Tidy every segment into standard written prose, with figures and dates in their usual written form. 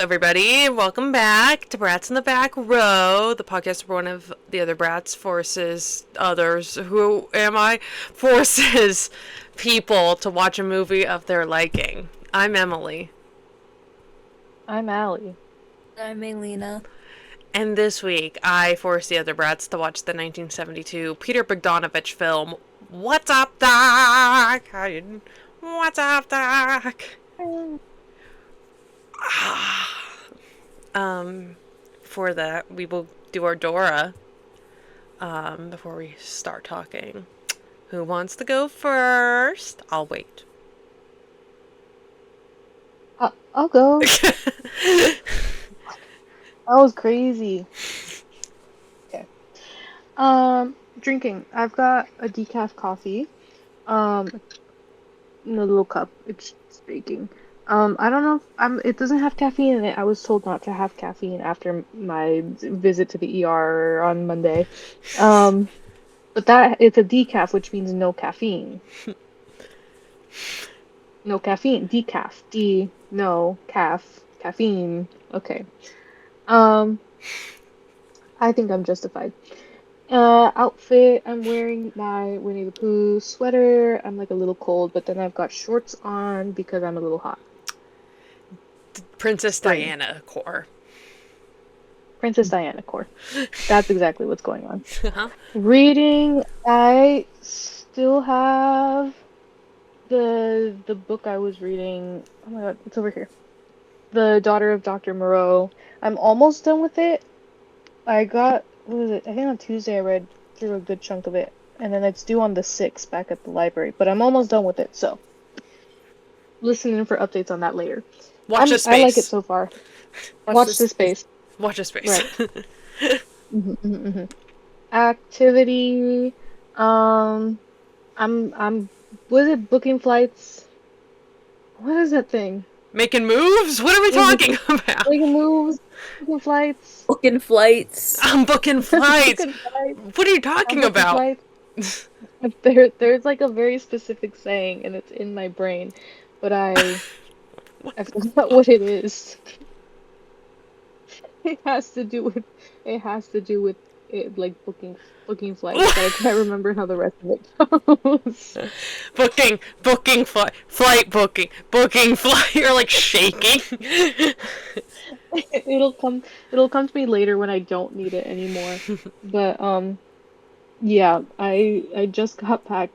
everybody. Welcome back to Brats in the Back Row, the podcast where one of the other brats forces others, who am I, forces people to watch a movie of their liking. I'm Emily. I'm Allie. I'm Elena. And this week, I forced the other brats to watch the 1972 Peter Bogdanovich film, What's Up, Doc? What's up, Doc? For that, we will do our Dora before we start talking. Who wants to go first? I'll wait. I'll go. That was crazy. Okay. Drinking. I've got a decaf coffee. In a little cup. It's baking. I don't know if it doesn't have caffeine in it. I was told not to have caffeine after my visit to the ER on Monday. But that it's a decaf, which means no caffeine. No caffeine. Decaf. No caffeine. Okay. Um, I think I'm justified. Outfit, I'm wearing my Winnie the Pooh sweater. I'm like a little cold, but then I've got shorts on because I'm a little hot. Princess Spring. Diana core. Princess Diana core. That's exactly what's going on. Uh-huh. Reading, I still have the book I was reading. Oh my god, it's over here. The Daughter of Dr. Moreau. I'm almost done with it. What was it? I think on Tuesday I read through a good chunk of it. And then it's due on the 6th back at the library. But I'm almost done with it, so listening for updates on that later. Watch this space. I like it so far. Watch this space. Watch this space. Right. Activity. I'm was it booking flights? What is that thing? Making moves? What are we talking about? Making moves, booking flights. Booking flights. I'm booking flights. Booking flights. What are you talking about? There's like a very specific saying, and it's in my brain, but I forgot what it is. It has to do with it, like booking flights, but I can't remember how the rest of it goes. Booking flight booking flight. You're like shaking. It'll come to me later when I don't need it anymore. But yeah, I just got back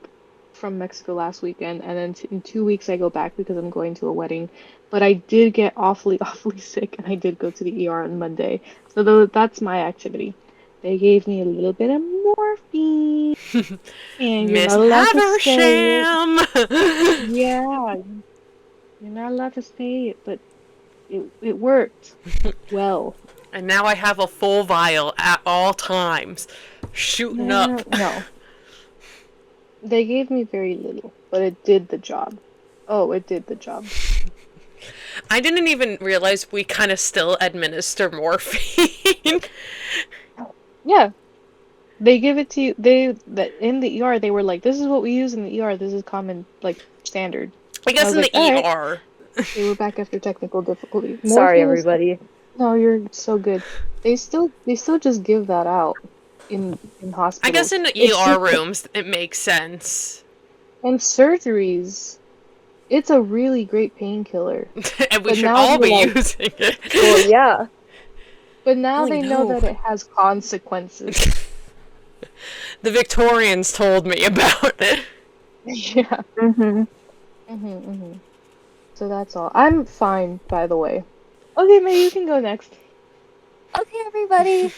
from Mexico last weekend, and then in 2 weeks I go back because I'm going to a wedding. But I did get awfully sick, and I did go to the ER on Monday. So that's my activity. They gave me a little bit of morphine, and you're Miss not allowed to say it. Haversham. Yeah, you're not allowed to say it, but it worked well. And now I have a full vial at all times, shooting up. No. They gave me very little, but it did the job. Oh, it did the job. I didn't even realize we kind of still administer morphine. Yeah. They give it to you. That in the ER, they were like, "This is what we use in the ER. This is common, like standard." I guess was in like, the "All right." ER. They were back after technical difficulty. Sorry, Morphine is- everybody. No, you're so good. They still just give that out in hospitals. I guess in the It's ER just- rooms, it makes sense. and surgeries. It's a really great painkiller. And we But should now all you're be like- using it. Well, yeah. But now Oh, they know no. that it has consequences. The Victorians told me about it. Yeah. Mm-hmm. So that's all. I'm fine, by the way. Okay, maybe you can go next. Okay, everybody.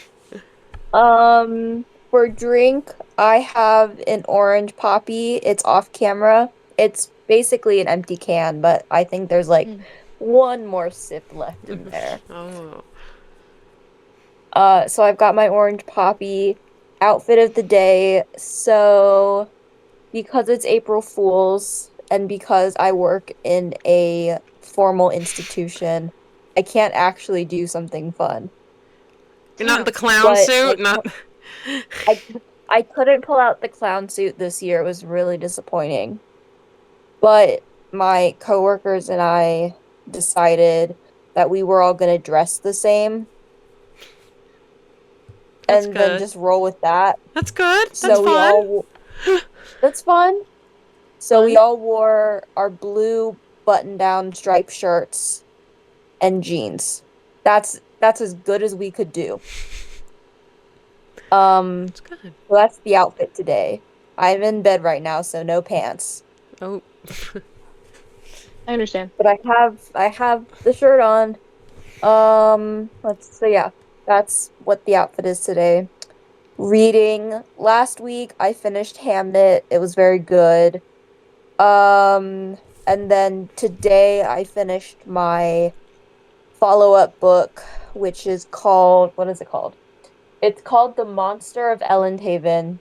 For drink, I have an orange poppy. It's off camera. It's basically an empty can, but I think there's like one more sip left in there. Oh. So I've got my orange poppy outfit of the day. So because it's April Fool's and because I work in a formal institution, I can't actually do something fun. You're not in the clown But, suit? like, Not. I couldn't pull out the clown suit this year. It was really disappointing. But my coworkers and I decided that we were all gonna dress the same That's and then good. just roll with that. That's good. That's So we fun. all that's fun. So we Fun. all wore our blue button-down striped shirts and jeans. That's as good as we could do. That's good. So that's the outfit today. I'm in bed right now, so no pants. Oh. I understand. But I have the shirt on. So yeah, that's what the outfit is today. Reading. Last week I finished Hamnet. It was very good. Um, and then today I finished my follow-up book, which is called, what is it called? It's called The Monster of Elendhaven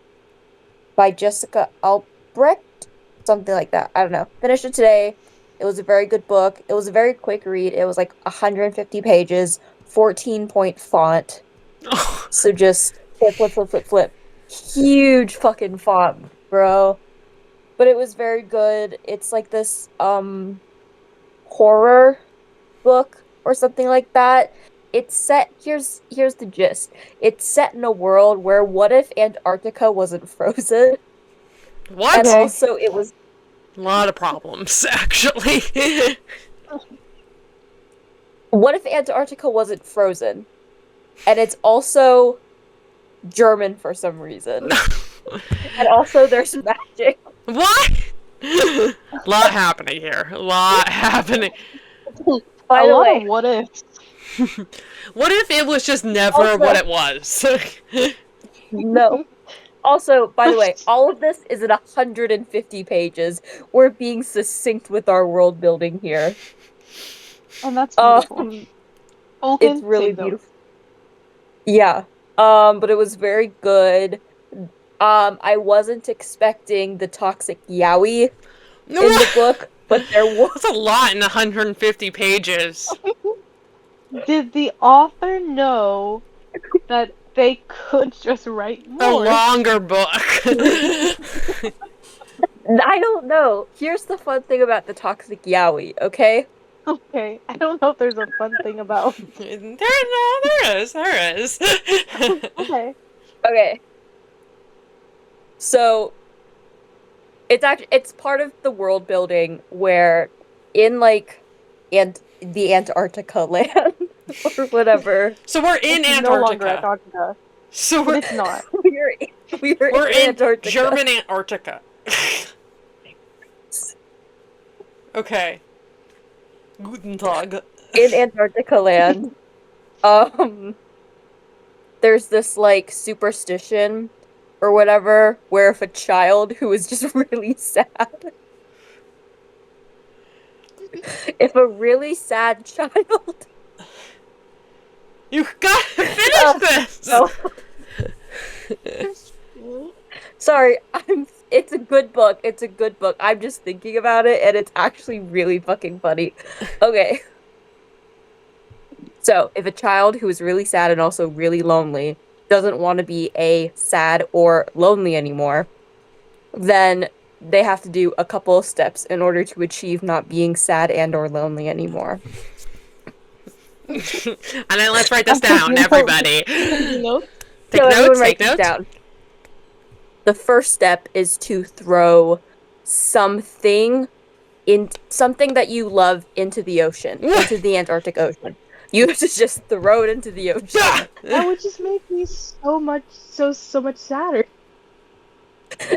by Jessica Albrecht, something like that. I don't know. Finished it today. It was a very good book. It was a very quick read. It was like 150 pages, 14-point font. So just flip, flip, flip, flip, flip. Huge fucking font, bro. But it was very good. It's like this horror book or something like that. It's set here's the gist. It's set in a world where what if Antarctica wasn't frozen? What? And Okay. also it was A lot of problems, actually. what if Antarctica wasn't frozen? And it's also German for some reason. And also there's magic. What? A lot happening here. A lot happening. By A the lot way, of what ifs. What if it was just never Also- what it was? no. Also, by the way, all of this is in 150 pages. We're being succinct with our world building here. And that's beautiful. Um, Vulcan, it's really say so. beautiful. Yeah. But it was very good. I wasn't expecting the toxic yaoi in the book, but there was. That's a lot in 150 pages. Did the author know that they could just write A more? longer book. I don't know. Here's the fun thing about the toxic yaoi, okay? Okay, I don't know if there's a fun thing about. There is. Okay. Okay. So it's part of the world building where in like the Antarctica land or whatever. So we're in It's no longer Antarctica. Antarctica. So But it's not. We're we're in in Antarctica. German Antarctica. Okay. Guten Tag. In Antarctica land. There's this like superstition or whatever where if a child who is just really sad, if a really sad child You gotta finish this! no. Sorry, it's a good book. It's a good book. I'm just thinking about it and it's actually really fucking funny. Okay. So, if a child who is really sad and also really lonely doesn't want to be sad or lonely anymore, then they have to do a couple of steps in order to achieve not being sad and or lonely anymore. And then let's write this down, everybody. Taking notes? Take So everyone notes, write take this notes. down. The first step is to throw something that you love into the ocean, into the Antarctic Ocean. You have to just throw it into the ocean. That would just make me so much sadder.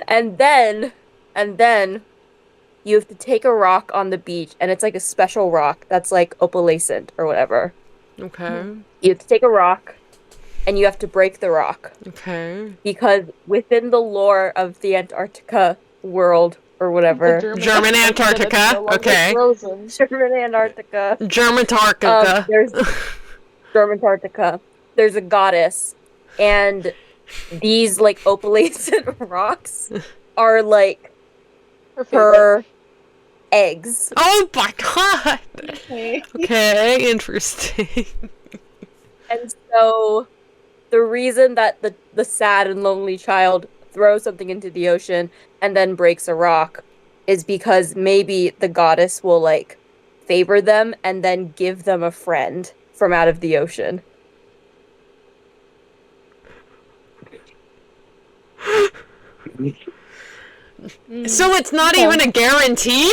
And then you have to take a rock on the beach, and it's like a special rock that's like opalescent or whatever. Okay. You have to take a rock, and you have to break the rock. Okay. Because within the lore of the Antarctica world or whatever, German Antarctica, okay. Frozen. German Antarctica, Germantarctica. there's German Antarctica. There's a goddess, and these like opalescent rocks are like her eggs. Oh my god! Okay. Okay, interesting. And so the reason that the sad and lonely child throws something into the ocean and then breaks a rock is because maybe the goddess will like favor them and then give them a friend from out of the ocean. So it's not Okay. even a guarantee?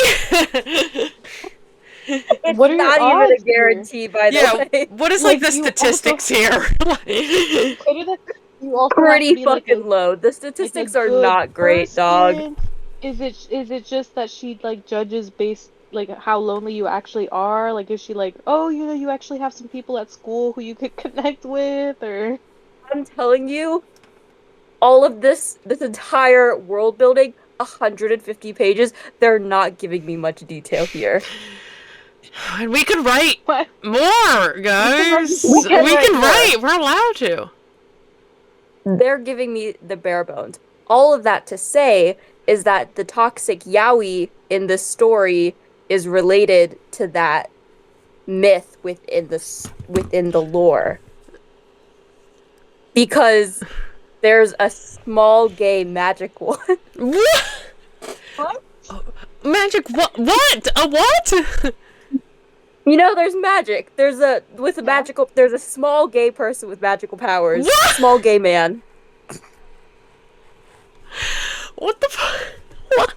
It's What are your not even a odds here? guarantee, by the Yeah, way. what is like Like, the you statistics here? Consider that you also have to Pretty be like fucking low. The like a statistics are good not great, dog. person. Is it just that she like judges based like how lonely you actually are? Like is she like, oh, you know, you actually have some people at school who you could connect with, or I'm telling you, all of this entire world building, 150 pages, they're not giving me much detail here. And we could write what? more, guys. We can write more. Write. We're allowed to. They're giving me the bare bones. All of that to say is that the toxic yaoi in this story is related to that myth within the lore. Because there's a small gay magic one. What? What? Magic what? What? A what? You know, there's magic. There's a small gay person with magical powers. What? Small gay man. What the fuck?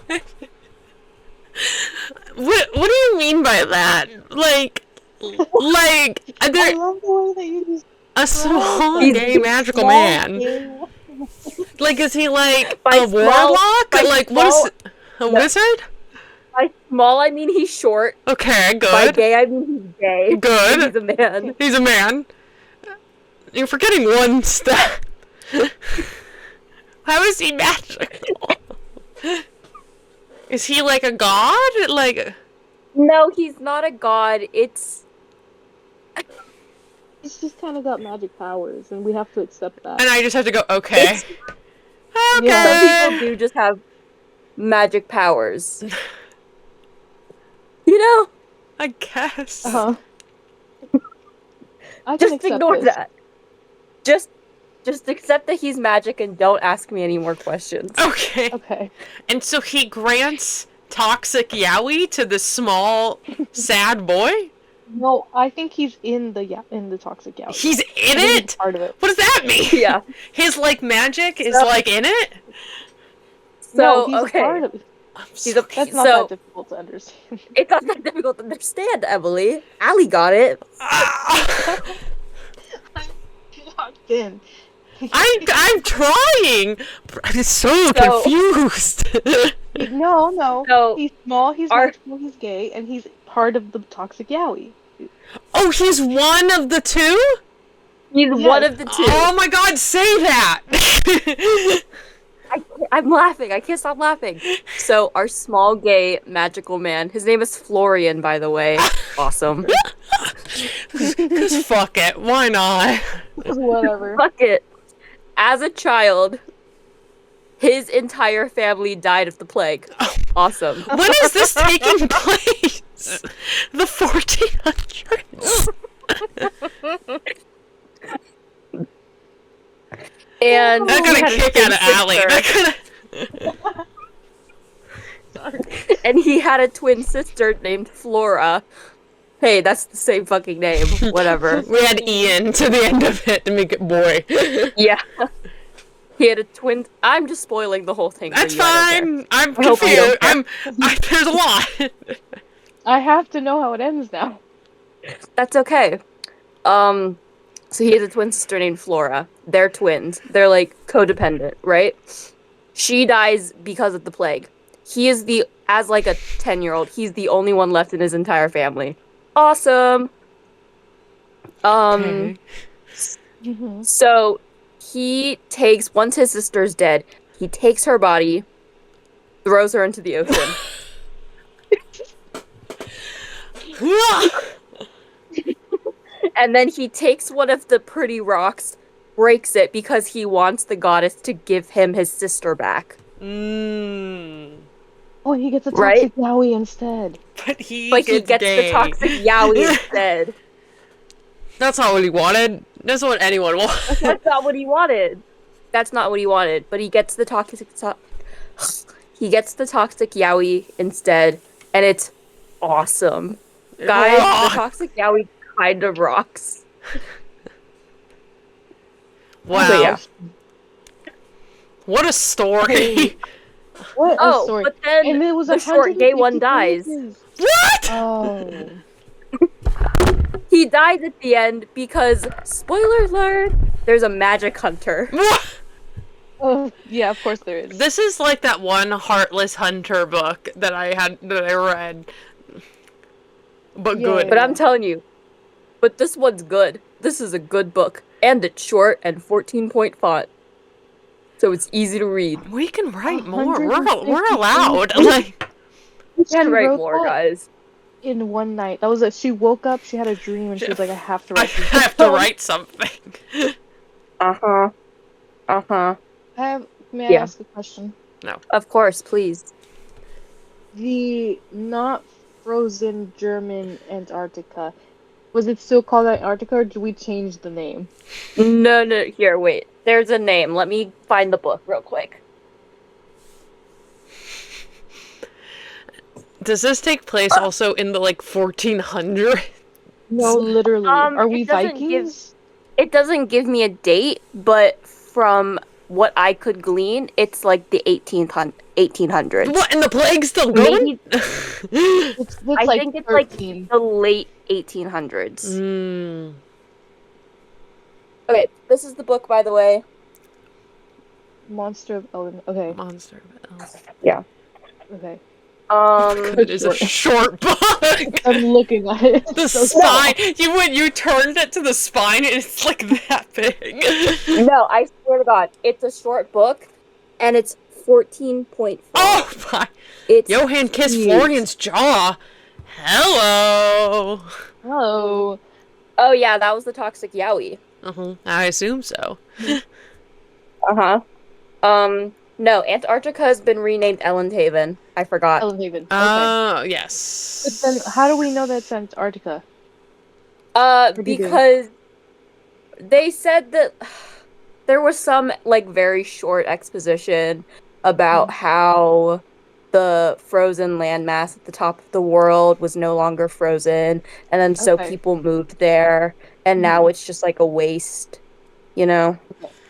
What? What do you mean by that? Like I there love the way that you just a small He's gay magical small man. gay- Like is he like By a small- warlock? by Like what is small- a no. wizard? By small, I mean he's short. Okay, By good. gay, I mean he's gay. Good. And he's a man. He's a man. You're forgetting one step. How is he magical? Is he like a god? Like No, he's not a god. He's just kind of got magic powers, and we have to accept that. and I just have to go, okay. Okay. Yeah. Some people do just have magic powers. You know, I guess. Uh-huh. I can just accept ignore this. that. Just accept that he's magic and don't ask me any more questions. Okay. Okay. And so he grants toxic yaoi to the small, sad boy? No, I think he's in the toxic yaoi. He's in I think he's it? part of it. What does that mean? Yeah. His, like, magic is, So- like, in it? So, No, he's okay. part of it. He's a, That's not so, that difficult to understand. it's not that difficult to understand, Emily. Allie got it. Ah. I'm locked in. I'm trying. I'm so confused. No. So, He's small, he's our- magical, he's gay, and he's part of the toxic yaoi. Oh, he's one of the two? He's Yes. one of the two. Oh my god, say that! I'm laughing. I can't stop laughing. So, our small gay magical man, his name is Florian, by the way. Awesome. Cause fuck it, why not? Whatever. Fuck it. As a child, his entire family died of the plague. Awesome. When is this taking place? The 1400s? And That he got had a a kick twin out of Allie. sister. And he had a twin sister named Flora. Hey, that's the same fucking name. Whatever. We had Ian to the end of it to make it boy. Yeah. He had a twin. I'm just spoiling the whole thing. That's for you. I don't care. fine. I'm I hope you confused. don't There's a lot. I have to know how it ends now. That's okay. So he has a twin sister named Flora. They're twins. They're like codependent, right? She dies because of the plague. He is as like a 10-year-old, he's the only one left in his entire family. Awesome. Okay. Mm-hmm. So he takes, once his sister's dead, he takes her body, throws her into the ocean. And then he takes one of the pretty rocks, breaks it because he wants the goddess to give him his sister back. Mm. Oh, he gets a Right? toxic yaoi instead. But he But he gets gay. the toxic yaoi instead. That's not what he wanted. That's what anyone wants. That's not what he wanted. That's not what he wanted. But he gets the toxic he gets the toxic yaoi instead, and it's awesome. Guys, the Rock. toxic yaoi kind of rocks. Wow. But yeah. What a story. What a Oh, story. but then And it was the short gay one 150 dies. pages. What? Oh. He dies at the end because, spoiler alert, there's a magic hunter. What? Oh, yeah, of course there is. This is like that one Heartless Hunter book that I read. But Yeah. good. But I'm telling you, but this one's good. This is a good book. And it's short and 14-point font. So it's easy to read. We can write more. 150 We're allowed. pages. Like, You can She write wrote more, that guys. in one night. That was it. She woke up, she had a dream, and she was like, I have to I write this have to down. write something. Uh-huh. Uh-huh. May I Yeah. ask a question? Of course, please. The not frozen German Antarctica, was it still called Antarctica, or did we change the name? No, here, wait. There's a name. Let me find the book real quick. Does this take place also in the like 1400s? No, literally. Are we it doesn't Vikings? It doesn't give me a date, but from what I could glean, it's like the 1800s. What? And the plague's still going? Maybe It's I like think it's like 13. the late 1800s. Mm. Okay, this is the book, by the way. Monster of Ellen. Okay, Monster Bell. Yeah. okay. It is a short book. I'm looking at it. The So spine. You turned it to the spine, and it's like that big. No, I swear to God, it's a short book, and it's 14.4. Oh my! It's Johann kissed huge. Florian's jaw. Hello. Oh, Oh yeah, that was the toxic yaoi. I assume so. Uh-huh. No, Antarctica has been renamed Ellenhaven. I forgot. Ellen Haven. Okay. Oh, yes. But then, how do we know that's Antarctica? do you do? Because they said that there was some like very short exposition about how the frozen landmass at the top of the world was no longer frozen, and then so Okay. people moved there, and now it's just like a waste, you know?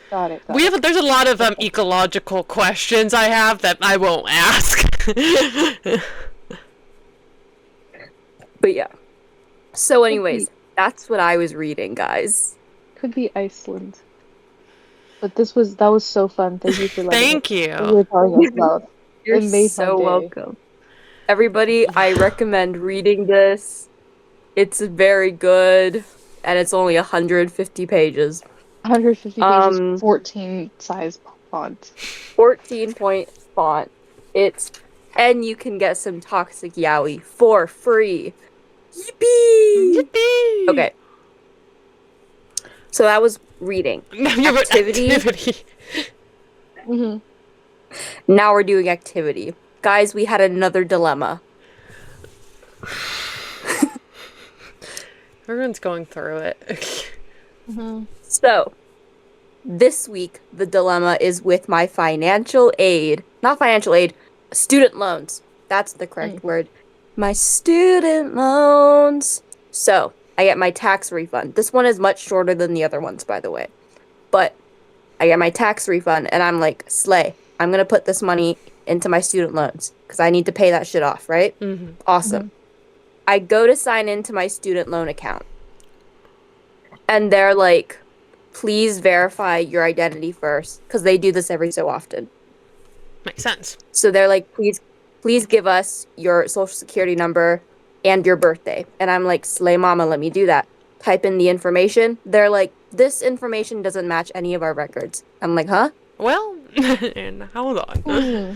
Got it. There's a lot of ecological questions I have that I won't ask. But yeah. So anyways, that's what I was reading, guys. Could be Iceland. But that was so fun. Thank you for letting Thank you you. were telling us about. You're It made so my day. welcome. Everybody, I recommend reading this. It's very good, and it's only 150 pages. 150 pages, 14 size font. 14-point font. And you can get some toxic yaoi for free. Yippee! Yippee! Okay. So that was reading. Activity. Mm-hmm. Now we're doing activity. Guys, we had another dilemma. Everyone's going through it. Mm-hmm. So, this week, the dilemma is with my not financial aid, student loans. That's the correct word. My student loans. So, I get my tax refund. This one is much shorter than the other ones, by the way. But I get my tax refund, and I'm like, slay. I'm going to put this money into my student loans because I need to pay that shit off, right? Mm-hmm. Awesome. Mm-hmm. I go to sign into my student loan account. And they're like, please verify your identity first, because they do this every so often. Makes sense. So they're like, please give us your social security number and your birthday. And I'm like, slay mama, let me do that. Type in the information. They're like, this information doesn't match any of our records. I'm like, huh? Well, and hold on. Mm-hmm.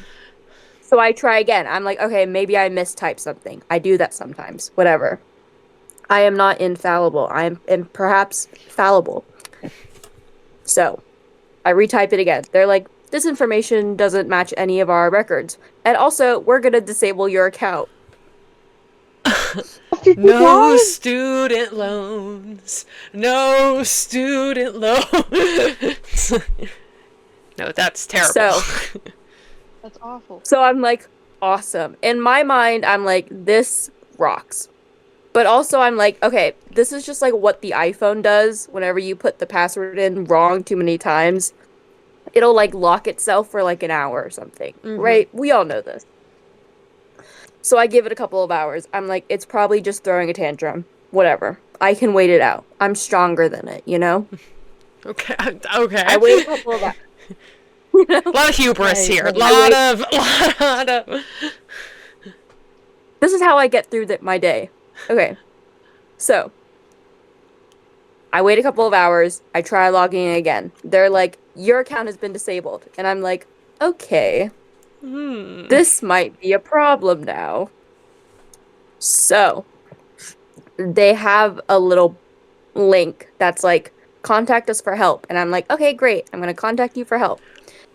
So I try again. I'm like, okay, maybe I mistyped something. I do that sometimes. Whatever. I am not infallible. I am perhaps fallible. So I retype it again. They're like, this information doesn't match any of our records. And also, we're going to disable your account. No student loans. No student loans. No, that's terrible. So, That's awful. so I'm like, awesome. In my mind, I'm like, this rocks. But also I'm like, okay, this is just like what the iPhone does whenever you put the password in wrong too many times. It'll like lock itself for like an hour or something, right? We all know this. So I give it a couple of hours. I'm like, it's probably just throwing a tantrum. Whatever. I can wait it out. I'm stronger than it, you know? Okay. Okay. I wait a couple of hours. You know? A lot of hubris Right, here. right. Lot of. This is how I get through my day. Okay. So, I wait a couple of hours. I try logging in again. They're like, your account has been disabled. And I'm like, okay, this might be a problem now. So, they have a little link that's like, contact us for help. And I'm like, okay, great. I'm going to contact you for help.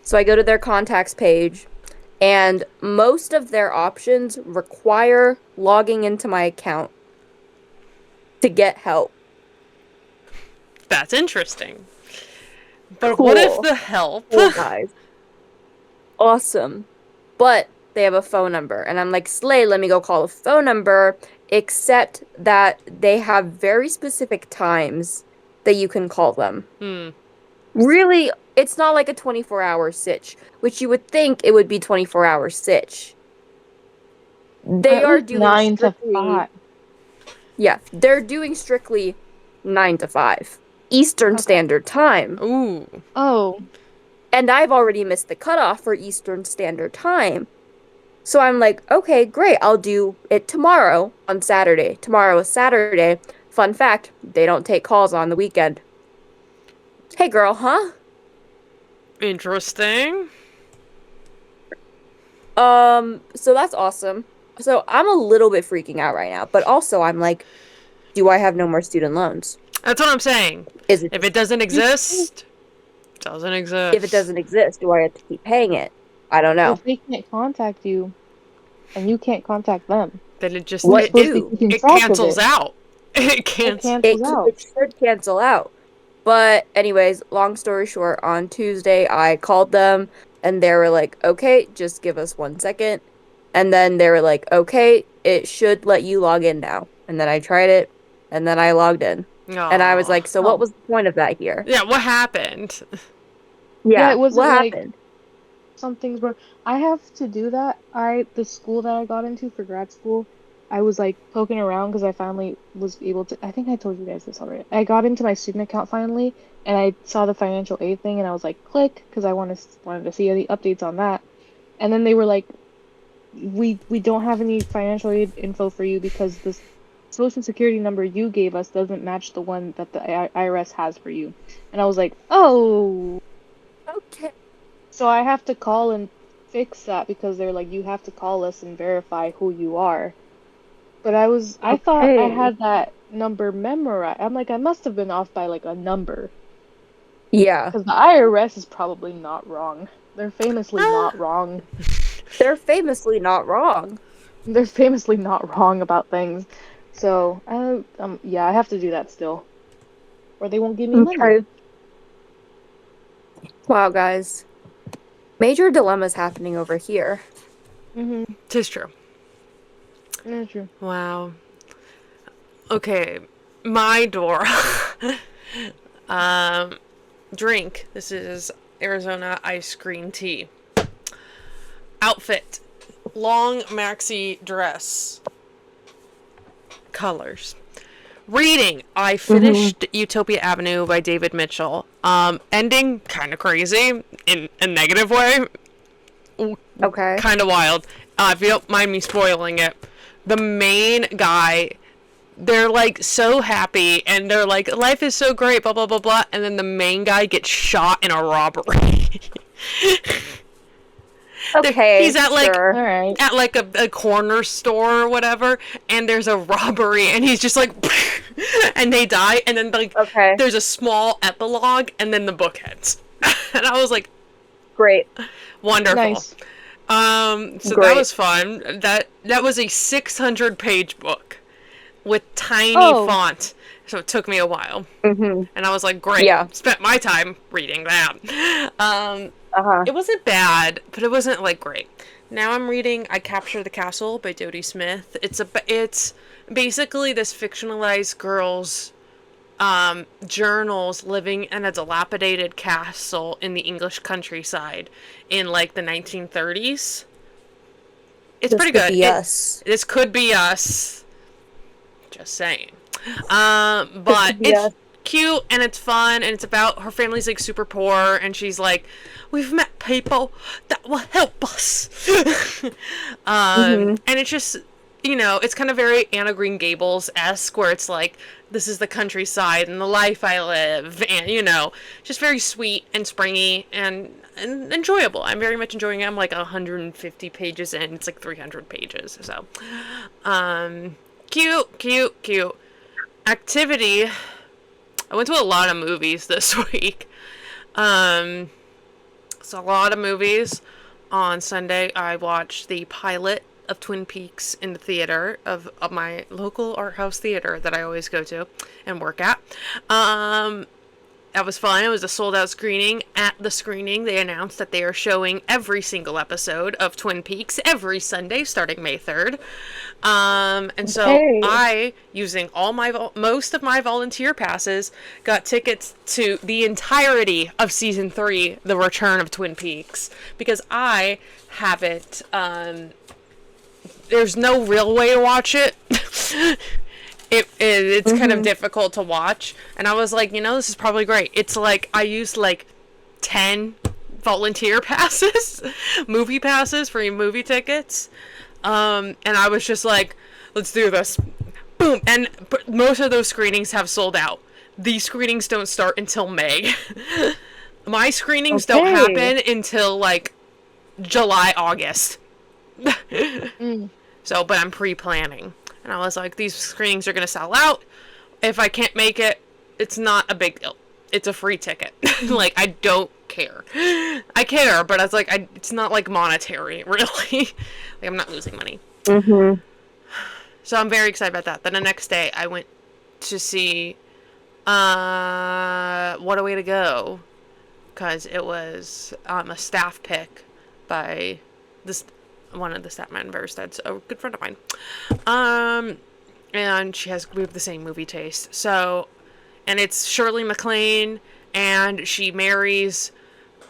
So I go to their contacts page, and most of their options require logging into my account to get help. That's interesting. But Cool. what if the help? Cool, guys. Awesome. But they have a phone number. And I'm like, Slay, let me go call a phone number. Except that they have very specific times that you can call them. Really, it's not like a 24-hour sitch, which you would think it would be 24-hour sitch. They At are least doing 9 to strictly... 5. Yeah, they're doing strictly 9 to 5. Eastern Standard Time. Ooh. Oh. And I've already missed the cutoff for Eastern Standard Time. So I'm like, okay, great. I'll do it tomorrow on Saturday. Tomorrow is Saturday. Fun fact, they don't take calls on the weekend. Hey, girl, huh? Interesting. So that's awesome. So I'm a little bit freaking out right now, but also I'm like, do I have no more student loans? That's what I'm saying. Is it If it doesn't exist, doesn't exist. If it doesn't exist, do I have to keep paying it? I don't know. If they can't contact you, and you can't contact them, then it just What it, supposed to be keeping it track of cancels it. out. It cancels. It should cancel out. But anyways, long story short, on Tuesday I called them and they were like, okay, just give us 1 second. And then they were like, okay, it should let you log in now. And then I tried it and then I logged in. And I was like, so what was the point of that here? Yeah, what happened? Yeah, it wasn't what like happened? some things were. I have to do that. The school that I got into for grad school, I was like poking around because I finally was able to. I think I told you guys this already. I got into my student account finally, and I saw the financial aid thing, and I was like, click, because I wanted to see any updates on that. And then they were like, we don't have any financial aid info for you because this social security number you gave us doesn't match the one that the IRS has for you. And I was like, oh. Okay. So I have to call and fix that because they're like, you have to call us and verify who you are. But I thought I had that number memorized. I'm like, I must have been off by like a number. Yeah. Because the IRS is probably not wrong. They're famously not wrong. They're famously not wrong. They're famously not wrong about things. So, yeah, I have to do that still. Or they won't give me money. Wow, guys. Major dilemmas happening over here. Mm-hmm. Tis true. Yeah, true. Wow. Okay, my door. Drink. This is Arizona ice green tea. Outfit. Long maxi dress. Colors. Reading. I finished Utopia Avenue by David Mitchell. Ending kind of crazy in a negative way. Okay. Kind of wild. If you don't mind me spoiling it, the main guy, they're like so happy and they're like, life is so great, blah blah blah blah, and then the main guy gets shot in a robbery. Okay, he's at like sure. All right. at like a corner store or whatever, and there's a robbery, and he's just like, and they die, and then like there's a small epilogue, and then the book ends, and I was like, great, wonderful. Nice. So Great. that was fun. That was a 600-page book with tiny font, so it took me a while, and I was like, great. Yeah. Spent my time reading that. It wasn't bad, but it wasn't like great. Now I'm reading I Capture the Castle by Dodie Smith. It's basically this fictionalized girl's journals living in a dilapidated castle in the English countryside in like the 1930s. It's This pretty could good. be us. This could be us. Just saying. This But could be it's us. cute and it's fun and it's about her family's like super poor and she's like, we've met people that will help us. Mm-hmm. And it's just, it's kind of very Anna Green Gables-esque where it's like, this is the countryside and the life I live and, just very sweet and springy and enjoyable. I'm very much enjoying it. I'm like 150 pages in. It's like 300 pages. So, cute, cute, cute. Activity. I went to a lot of movies this week. So a lot of movies. On Sunday, I watched the pilot of Twin Peaks in the theater of my local art house theater that I always go to and work at. That was fun. It was a sold-out screening. At the screening, they announced that they are showing every single episode of Twin Peaks every Sunday starting May 3rd. And so Okay. I, using all most of my volunteer passes, got tickets to the entirety of season 3, The Return of Twin Peaks, because I haven't. There's no real way to watch it. It's kind of difficult to watch, and I was like, this is probably great. It's like I used like 10 volunteer passes, movie passes for movie tickets, and I was just like, let's do this, boom. And most of those screenings have sold out. These screenings don't start until May. My screenings don't happen until like July, August. So, but I'm pre-planning. And I was like, these screenings are going to sell out. If I can't make it, it's not a big deal. It's a free ticket. Like, I don't care. I care, but I was like, it's not like monetary, really. Like, I'm not losing money. Mm-hmm. So I'm very excited about that. Then the next day, I went to see What a Way to Go. Because it was a staff pick by this one of the staff members that's a good friend of mine. And we have the same movie taste. So, and it's Shirley MacLaine, and she marries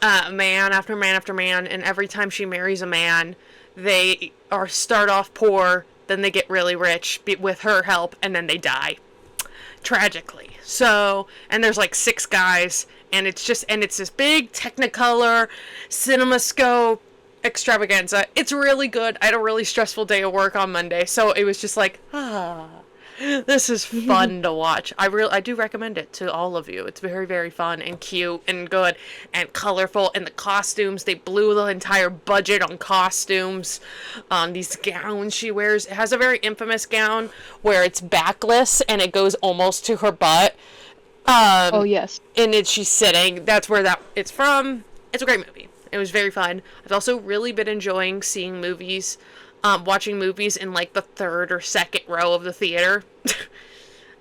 man after man after man, and every time she marries a man, they start off poor, then they get really rich with her help, and then they die. Tragically. So, and there's like 6 guys, and it's this big Technicolor CinemaScope extravaganza. It's really good. I had a really stressful day of work on Monday, so it was just like, this is fun to watch. I do recommend it to all of you. It's very, very fun and cute and good and colorful. And the costumes, they blew the entire budget on costumes. These gowns she wears. It has a very infamous gown where it's backless and it goes almost to her butt. Oh yes. And she's sitting. That's where it's from. It's a great movie. It was very fun. I've also really been enjoying seeing movies, watching movies in like the 3rd or 2nd row of the theater.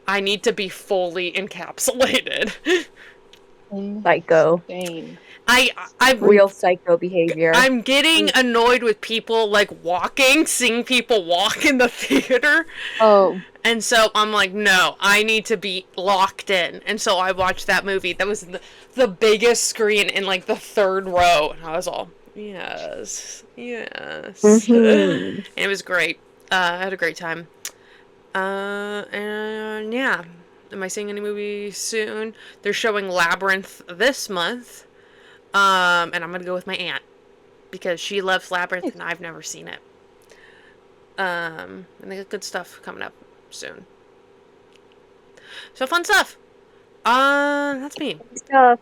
I need to be fully encapsulated. Psycho. Insane. I'm Real psycho behavior. I'm getting annoyed with people like seeing people walk in the theater. Oh. And so I'm like, no, I need to be locked in. And so I watched that movie. That was the biggest screen in like the 3rd row. And I was all, yes, yes. Mm-hmm. And it was great. I had a great time. And yeah. Am I seeing any movies soon? They're showing Labyrinth this month. And I'm going to go with my aunt. Because she loves Labyrinth and I've never seen it. And they got good stuff coming up soon. So fun stuff. That's me. Stuff.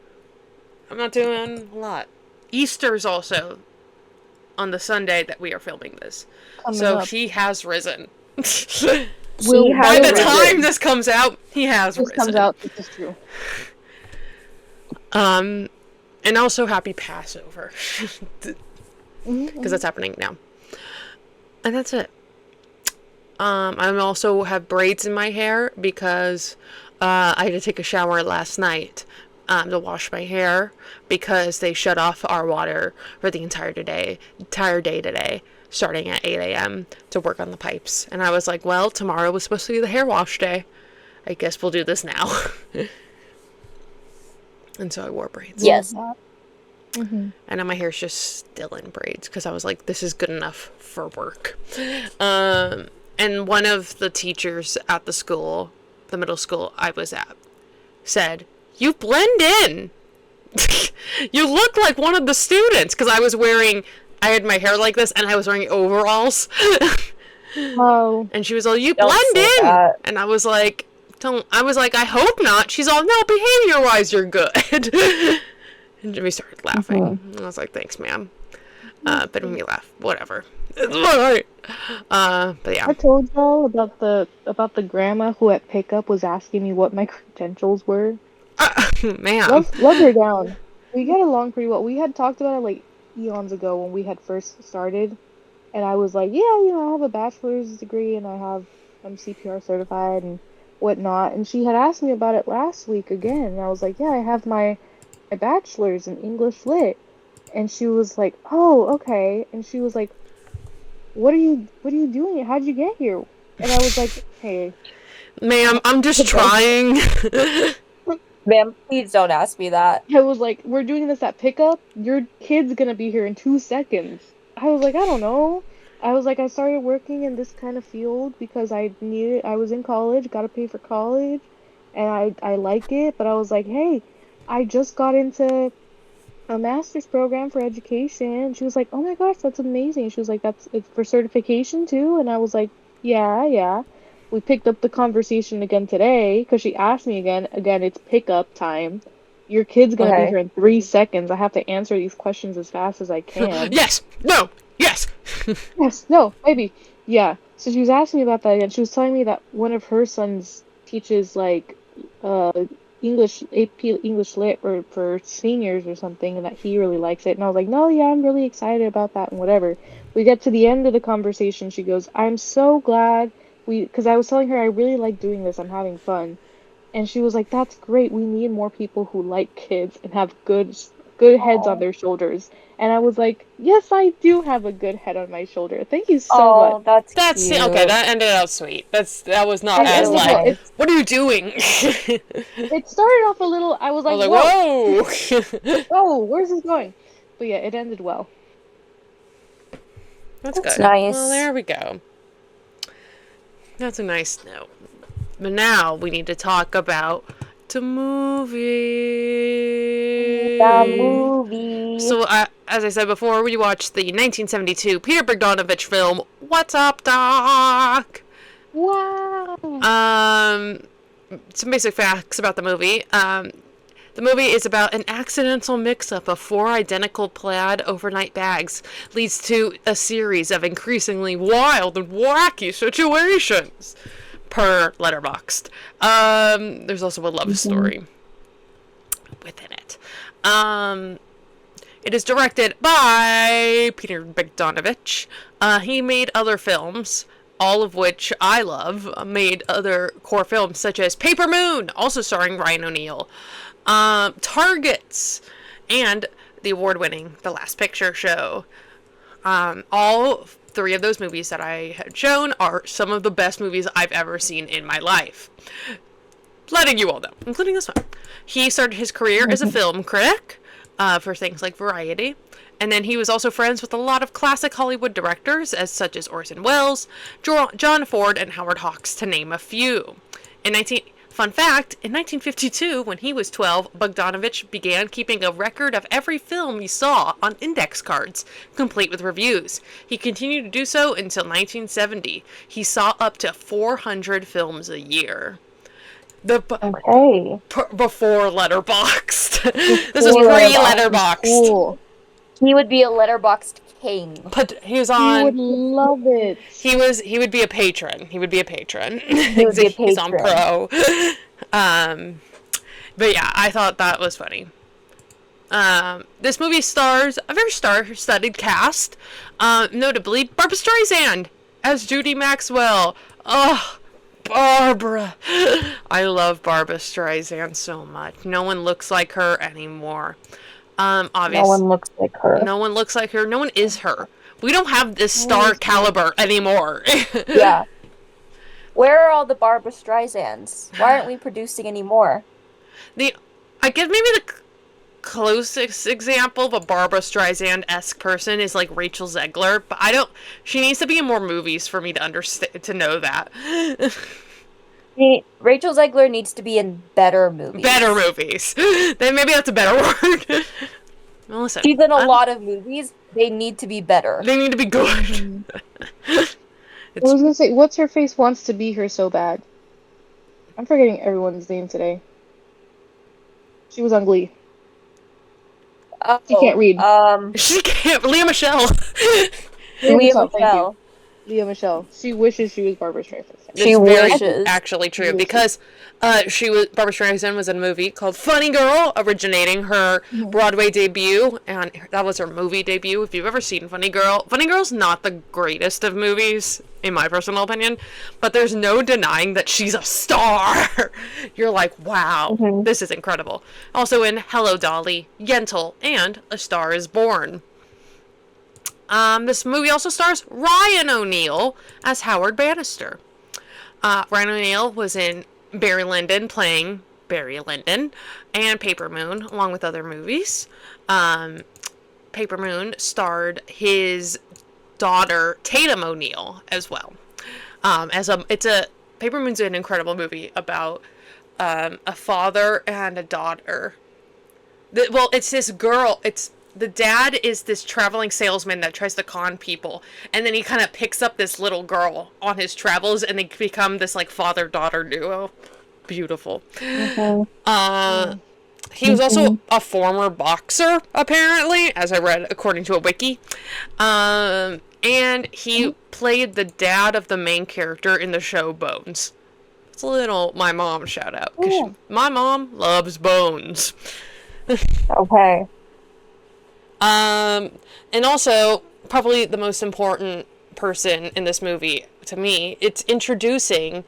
I'm not doing a lot. Easter's also on the Sunday that we are filming this. So he has risen. By the time this comes out, he has risen. This comes out, this is true. And also happy Passover. Because that's happening now. And that's it. I also have braids in my hair because I had to take a shower last night to wash my hair because they shut off our water for the entire day today. starting at 8 a.m. to work on the pipes. And I was like, well, tomorrow was supposed to be the hair wash day. I guess we'll do this now. And so I wore braids. Yes. Mm-hmm. And now my hair's just still in braids because I was like, this is good enough for work. And one of the teachers at the school, the middle school I was at, said, "You blend in. You look like one of the students." Because I had my hair like this and I was wearing overalls. Oh. And she was all, "You Don't blend say in." that. And I was like, I hope not. She's all, "No, behavior-wise, you're good." And we started laughing. And I was like, "Thanks, ma'am." But it made me laugh. Whatever. It's alright. But yeah. I told y'all about the grandma who at pickup was asking me what my credentials were. Ma'am. Love her down. We get along pretty well. We had talked about it like eons ago when we had first started, and I was like, yeah, I have a bachelor's degree and I'm CPR certified and whatnot. And she had asked me about it last week again, and I was like, yeah, I have my bachelor's in English Lit. And she was like, oh, okay. And she was like, what are you doing? How'd you get here? And I was like, hey. Ma'am, I'm just trying. Ma'am, please don't ask me that. I was like, we're doing this at pickup? Your kid's gonna be here in 2 seconds. I was like, I don't know. I was like, I started working in this kind of field because I was in college, gotta pay for college, and I like it, but I was like, hey, I just got into a master's program for education. She was like, oh my gosh, that's amazing. She was like, it's for certification too? And I was like, yeah. We picked up the conversation again today because she asked me again. Again, it's pickup time. Your kid's gonna be here in 3 seconds. I have to answer these questions as fast as I can. Yes. No. Yes. Yes. No. Maybe. Yeah. So she was asking me about that again. She was telling me that one of her sons teaches like English AP English Lit for seniors or something, and that he really likes it. And I was like, no, yeah, I'm really excited about that and whatever. We get to the end of the conversation. She goes, I'm so glad because I was telling her I really like doing this. I'm having fun. And she was like, that's great. We need more people who like kids and have good heads on their shoulders. And I was like, yes, I do have a good head on my shoulder. Thank you so much. That's cute. okay. That ended out sweet. That was not And as it like, was- what are you doing? It started off a little, I was I like, was like, whoa. whoa, where's this going? But yeah, it ended well. That's good. nice. Well, there we go. That's a nice note. But now we need to talk about the movie. That movie. So, as I said before, we watched the 1972 Peter Bogdanovich film, What's Up, Doc? Wow. Some basic facts about the movie. The movie is about an accidental mix-up of 4 identical plaid overnight bags leads to a series of increasingly wild and wacky situations, per Letterboxd. There's also a love story within it. It is directed by Peter Bogdanovich. He made other films, all of which I love. Made other core films such as Paper Moon, also starring Ryan O'Neal, Targets, and the award-winning The Last Picture Show. All 3 of those movies that I had shown are some of the best movies I've ever seen in my life. Letting you all know, including this one. He started his career as a film critic for things like Variety, and then he was also friends with a lot of classic Hollywood directors, such as Orson Welles, John Ford, and Howard Hawks, to name a few. Fun fact, in 1952, when he was 12, Bogdanovich began keeping a record of every film he saw on index cards, complete with reviews. He continued to do so until 1970. He saw up to 400 films a year. Okay. Before Letterboxd. This is pre-Letterboxd. Cool. He would be a Letterboxd king. But he was You on. would love it. He would be a patron. He would be a patron. He would be a He's on patron. Pro. But yeah, I thought that was funny. This movie stars a very star-studded cast. Notably, Barbra Streisand as Judy Maxwell. Oh, Barbara. I love Barbra Streisand so much. No one looks like her anymore. Obviously, No one looks like her. no one looks like her. No one is her. We don't have this Oh, star it's good. caliber anymore. Yeah. Where are all the Barbara Streisands? Why aren't we producing any more? I guess maybe the closest example of a Barbara Streisand-esque person is like Rachel Zegler, but I don't. She needs to be in more movies for me to understand to know that. Rachel Zegler needs to be in better movies. Better movies. Then maybe that's a better word. Well, listen, She's in a lot of movies. They need to be better. they need to be good. Mhm. I was gonna say, what's her face wants to be her so bad? I'm forgetting everyone's name today. She was on Glee. She can't read. She can't. Leah Michelle. Leah Leah Michelle, thank you. Michelle. Leah Michelle. She wishes she was Barbara Streisand. She It's very wishes. actually true Wishes. because Barbara Streisand was in a movie called Funny Girl, originating her Mhm. Broadway debut, and that was her movie debut. If you've ever seen Funny Girl's not the greatest of movies in my personal opinion, but there's no denying that she's a star. You're like, wow, Mhm. this is incredible. Also in Hello Dolly, Yentl, and A Star Is Born. This movie also stars Ryan O'Neal as Howard Bannister. Ryan O'Neal was in Barry Lyndon playing Barry Lyndon and Paper Moon, along with other movies. Paper Moon starred his daughter Tatum O'Neal as well. Paper Moon's an incredible movie about a father and a daughter. It's this girl. The dad is this traveling salesman that tries to con people, and then he kind of picks up this little girl on his travels, and they become this like father-daughter duo. Beautiful. Mhm. He was also a former boxer, apparently, as I read according to a wiki. And he played the dad of the main character in the show Bones. It's a little my mom shout out, because my mom loves Bones. Okay. And also, probably the most important person in this movie, to me, it's introducing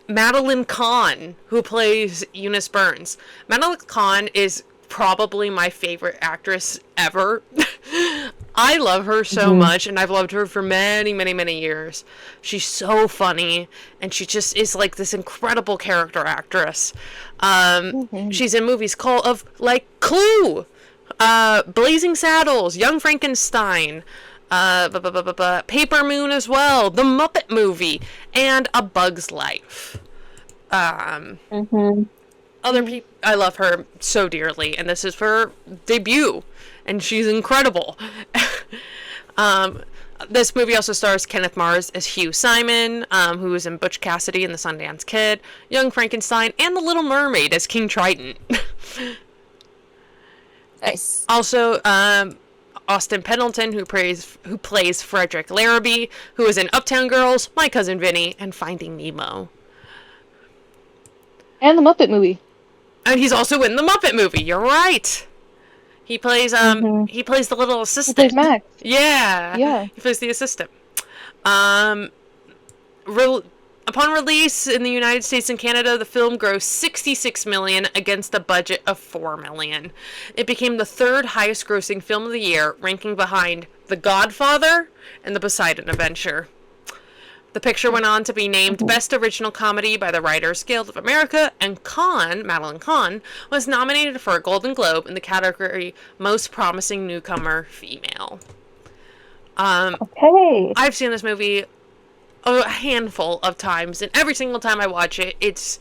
Madeline Kahn, who plays Eunice Burns. Madeline Kahn is probably my favorite actress ever. I love her so much, and I've loved her for many, many, many years. She's so funny, and she just is like this incredible character actress. She's in movies like Clue, Blazing Saddles, Young Frankenstein, Paper Moon as well, The Muppet Movie, and A Bug's Life. Other people, I love her so dearly, and this is her debut, and she's incredible. This movie also stars Kenneth Mars as Hugh Simon, who was in Butch Cassidy and the Sundance Kid, Young Frankenstein, and The Little Mermaid as King Triton. Nice. Also, Austin Pendleton, who plays Frederick Larrabee, who is in Uptown Girls, My Cousin Vinny, and Finding Nemo. And the Muppet movie. And he's also in the Muppet Movie. You're right. He plays the little He assistant. plays Max. Yeah. Yeah. He plays the assistant. Upon release in the United States and Canada, the film grossed $66 million against a budget of $4 million. It became the third highest grossing film of the year, ranking behind The Godfather and The Poseidon Adventure. The picture went on to be named Best Original Comedy by the Writers Guild of America, and Madeline Kahn, was nominated for a Golden Globe in the category Most Promising Newcomer Female. Okay. I've seen this movie a handful of times, and every single time I watch it, it's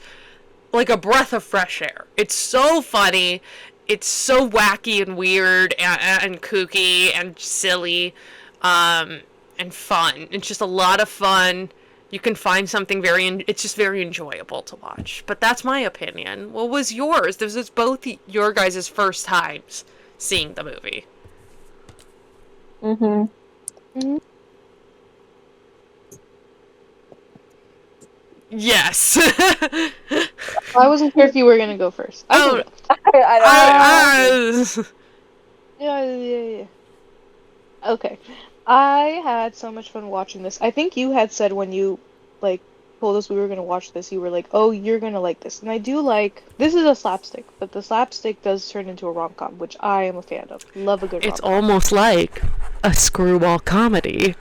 like a breath of fresh air. It's so funny, it's so wacky and weird and kooky and silly, and fun. It's just a lot of fun. You can find something it's just very enjoyable to watch. But that's my opinion. What was yours? This was both your guys' first times seeing the movie. Yes. I wasn't sure if you were gonna go first. I can go. Yeah. Okay. I had so much fun watching this. I think you had said when you like told us we were gonna watch this, you were like, "Oh, you're gonna like this." And I do like this is a slapstick, but the slapstick does turn into a rom-com, which I am a fan of. Love a good It's rom-com. almost like a screwball comedy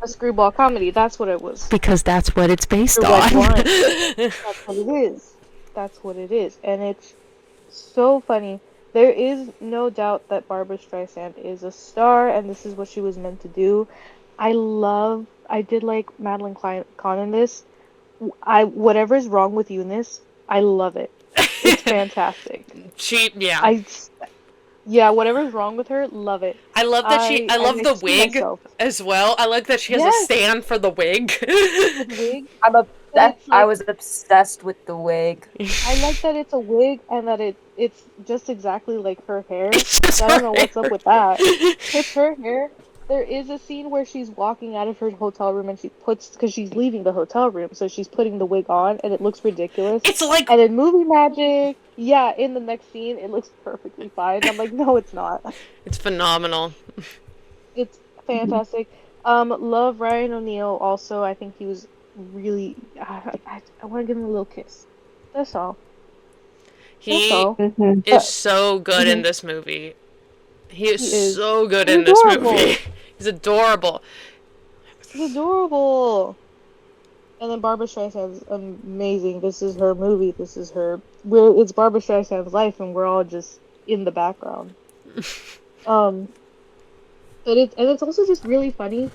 A screwball comedy. That's what it was. because that's what it's based The Red on. Blind. That's what it is. That's what it is. And it's so funny. There is no doubt that Barbara Streisand is a star, and this is what she was meant to do. I did like Madeline Kahn in this. Whatever's wrong with you in this, I love it. It's fantastic. Yeah. Yeah, whatever's wrong with her, love it. I love that I love the see wig myself. as well. I like that she has a Yes. stand for the wig. The wig. I'm But obsessed. it's I like, was obsessed with the wig. I like that it's a wig and that it's just exactly like her hair. It's just So I don't her know what's hair. up with that. It's her hair. There is a scene where she's walking out of her hotel room and because she's leaving the hotel room, so she's putting the wig on and it looks ridiculous. It's like And in movie magic, yeah, in the next scene, it looks perfectly fine. I'm like, no, it's not. it's phenomenal. It's fantastic. Love Ryan O'Neal also. I think he was really. I want to give him a little kiss. That's all. That's He all. Mhm. is so good in Mhm. this movie. He is He is. so good He's in this adorable. movie. He's adorable. He's adorable. And then Barbara Streisand's amazing. This is her movie. It's Barbara Streisand's life, and we're all just in the background. Um, it's also just really funny,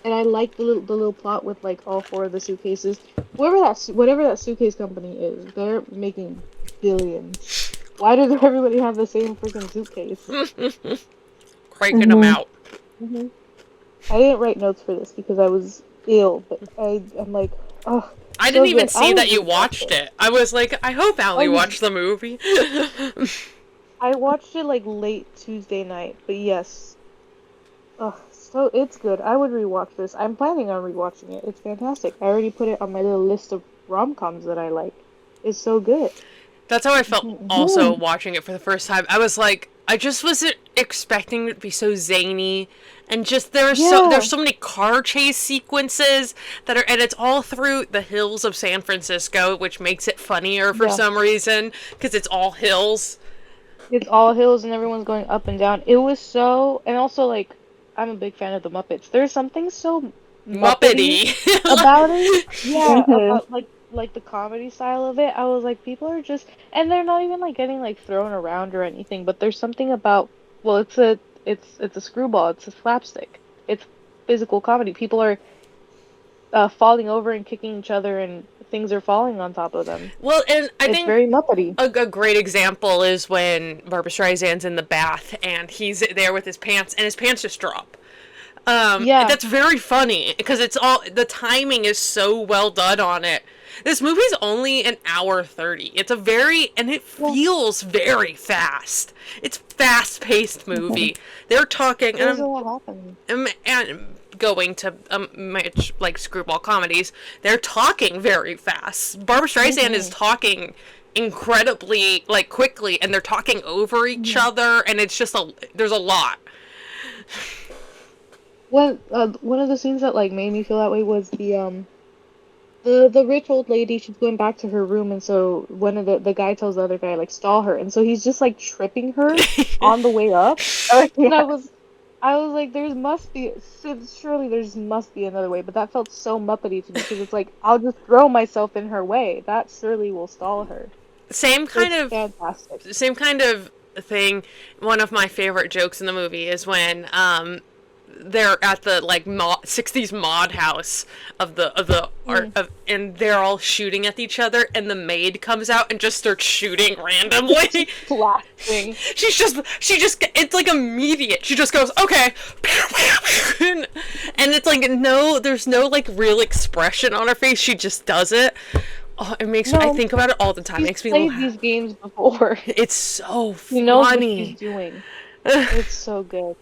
and I like the little plot with like all four of the suitcases. Whatever that suitcase company is, they're making billions. Why does everybody have the same freaking suitcase? Cranking them Mhm. out. Hmm. I didn't write notes for this because I was ill, but I'm like, oh, I so didn't even good. see would that you rewatch watched it. I was like, I hope Allie Oh, watched the movie. I watched it like late Tuesday night, but yes. Oh, so it's good. I would rewatch this. I'm planning on rewatching it. It's fantastic. I already put it on my little list of rom-coms that I like. It's so good. That's how I felt Mhm. also watching it for the first time. I was like, I just wasn't expecting it to be so zany, and just there's Yeah. so many car chase sequences that are, and it's all through the hills of San Francisco, which makes it funnier for Yeah. some reason because it's all hills. It's all hills and everyone's going up and down. It was so, and also like, I'm a big fan of the Muppets. There's something so Muppety Muppety. about it. Yeah, Mhm. about like the comedy style of it. I was like, people are just, and they're not even like getting like thrown around or anything, but there's something about, well, it's a screwball. It's a slapstick. It's physical comedy. People are falling over and kicking each other, and things are falling on top of them. Well, and I It's think very Muppety. a great example is when Barbara Streisand's in the bath and he's there with his pants and his pants just drop. Yeah, That's very funny because it's all the timing is so well done on it. This movie's only an hour 30. And it yeah. feels very fast. It's fast-paced movie. They're talking, There's a lot happening. and going to much like screwball comedies, they're talking very fast. Barbara Streisand is talking incredibly like quickly, and they're talking over each other, and it's just there's a lot. One of the scenes that like made me feel that way was the rich old lady. She's going back to her room, and so one of the guy tells the other guy like stall her, and so he's just like tripping her on the way up. Oh, And yeah. I was like, surely there's must be another way, but that felt so Muppety to me because it's like I'll just throw myself in her way. That surely will stall her. Same kind It's of fantastic. same kind of thing. One of my favorite jokes in the movie is when they're at the like 60s mod house of the art of, and they're all shooting at each other, and the maid comes out and just starts shooting randomly. Blasting. she just it's like immediate. She just goes, okay. And it's like there's no like real expression on her face. She just does it. Oh, it makes me, I No, think about it all the time. It he's makes me played laugh. these games before. It's so He knows what funny. he's doing. It's so good.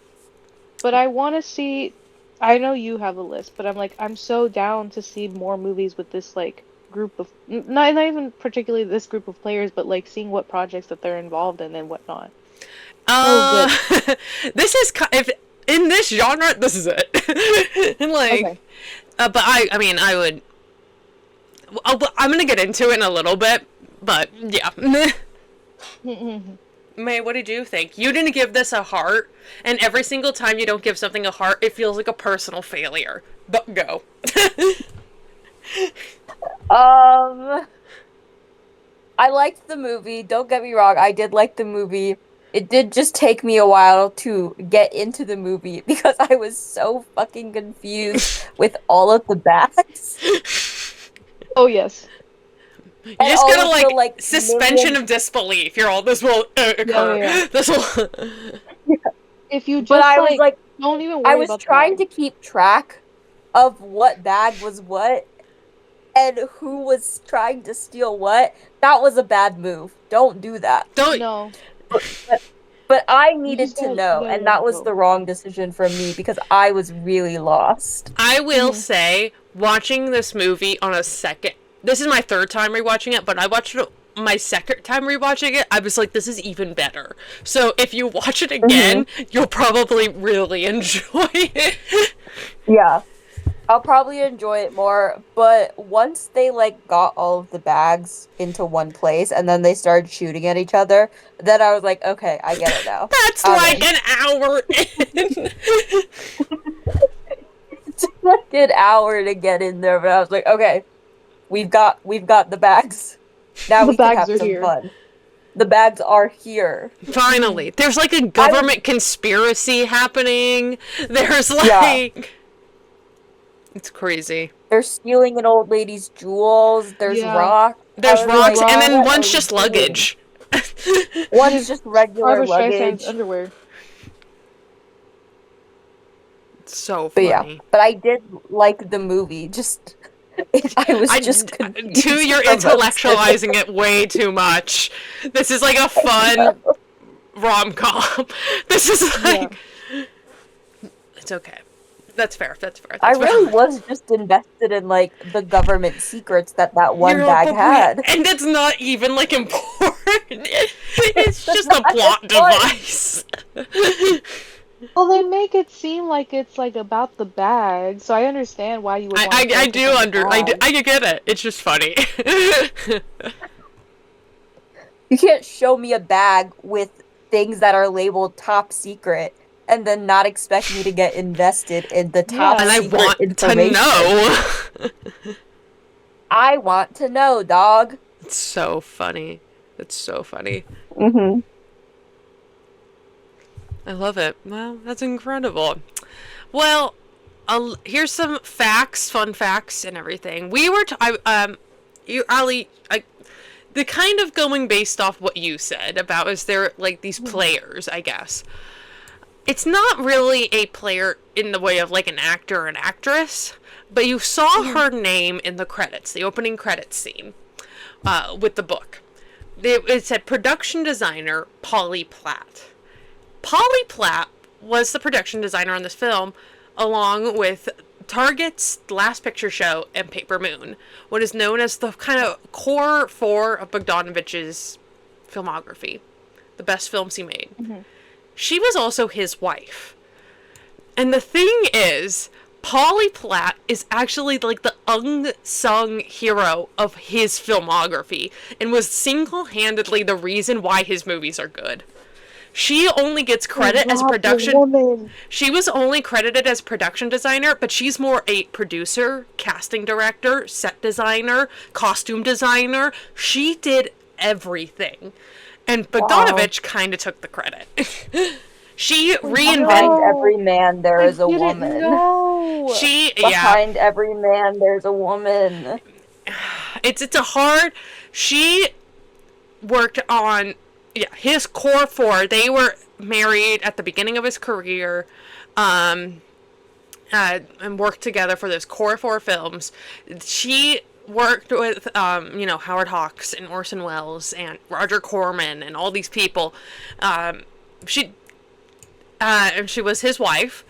But I want to see. I know you have a list, but I'm so down to see more movies with this like group of not even particularly this group of players, but like seeing what projects that they're involved in and whatnot. So good. This is if in this genre, this is it. And like, Okay. but I mean, I would. I'm gonna get into it in a little bit, but yeah. May, what did you think? You didn't give this a heart, and every single time you don't give something a heart, it feels like a personal failure. But go. Um, I liked the movie. Don't get me wrong, I did like the movie. It did just take me a while to get into the movie because I was so fucking confused with all of the bags Oh yes. You and just all gotta, of the like, suspension million. of disbelief. You're all, this will occur. Yeah. This will. If you But just like don't even I worry was about the trying bag. to keep track of what bag was what and who was trying to steal what. That was a bad move. Don't do that. Don't. No, But, but I you needed just to gotta know, and let that it was go. the wrong decision for me because I was really lost. I will Hmm. say, watching this movie on a second. This is my third time rewatching it, but I watched it my second time rewatching it. I was like, this is even better. So if you watch it Hmm. again, you'll probably really enjoy it. Yeah. I'll probably enjoy it more, but once they like got all of the bags into one place and then they started shooting at each other, then I was like, okay, I get it now. That's I'm like in. an hour in. It took like an hour to get in there, but I was like, okay, we've got the bags. Now The we can bags have are some here. fun. The bags are here. Hmm. Finally, there's like a I was government conspiracy happening. There's yeah, like. It's crazy. they're stealing an old lady's jewels. There's Yeah. rock. I There's was There's rocks, like, and then rocks. what are one's we just doing? luggage. One's There's just regular Barbara Streisand's luggage. underwear. So But yeah, funny. but I did like the movie. Just I was I just too, confused you're for most of it. intellectualizing it way too much. This is like a fun rom com. This is Yeah. like it's okay. That's fair. That's fair. I That's really valid. was just invested in like the government secrets that that one You're bag but we had. and it's not even like important. It's That's just a not plot important. device. Well, they make it seem like it's like about the bag, so I understand why you would want to I focus do on the I bag. get it. It's just funny. You can't show me a bag with things that are labeled top secret and then not expect me to get invested in the top And I Yeah. secret want to information. know. I want to know, dog. It's so funny. It's so funny. Hmm. I love it. Well, that's incredible. Well, here's some facts, fun facts, and everything. We were, you, Ali, the kind of going based off what you said about is there like these players, I guess. It's not really a player in the way of like an actor or an actress, but you saw her name in the credits, the opening credits scene, with the book. It said production designer Polly Platt. Polly Platt was the production designer on this film, along with Target's Last Picture Show and Paper Moon, what is known as the kind of core four of Bogdanovich's filmography, the best films he made. Hmm. She was also his wife. And the thing is, Polly Platt is actually like the unsung hero of his filmography and was single-handedly the reason why his movies are good. She only gets credit as Rob the production. woman. She was only credited as production designer, but she's more a producer, casting director, set designer, costume designer. She did everything. And Wow. Bogdanovich kind of took the credit. She reinvented. Behind No, every man, there I is a didn't woman. know. Yeah. Behind every man, there's a woman. It's a hard. She worked on, yeah, his core four. They were married at the beginning of his career, um, and worked together for those core four films. She worked with, Howard Hawks and Orson Welles and Roger Corman and all these people. Um, she and she was his wife,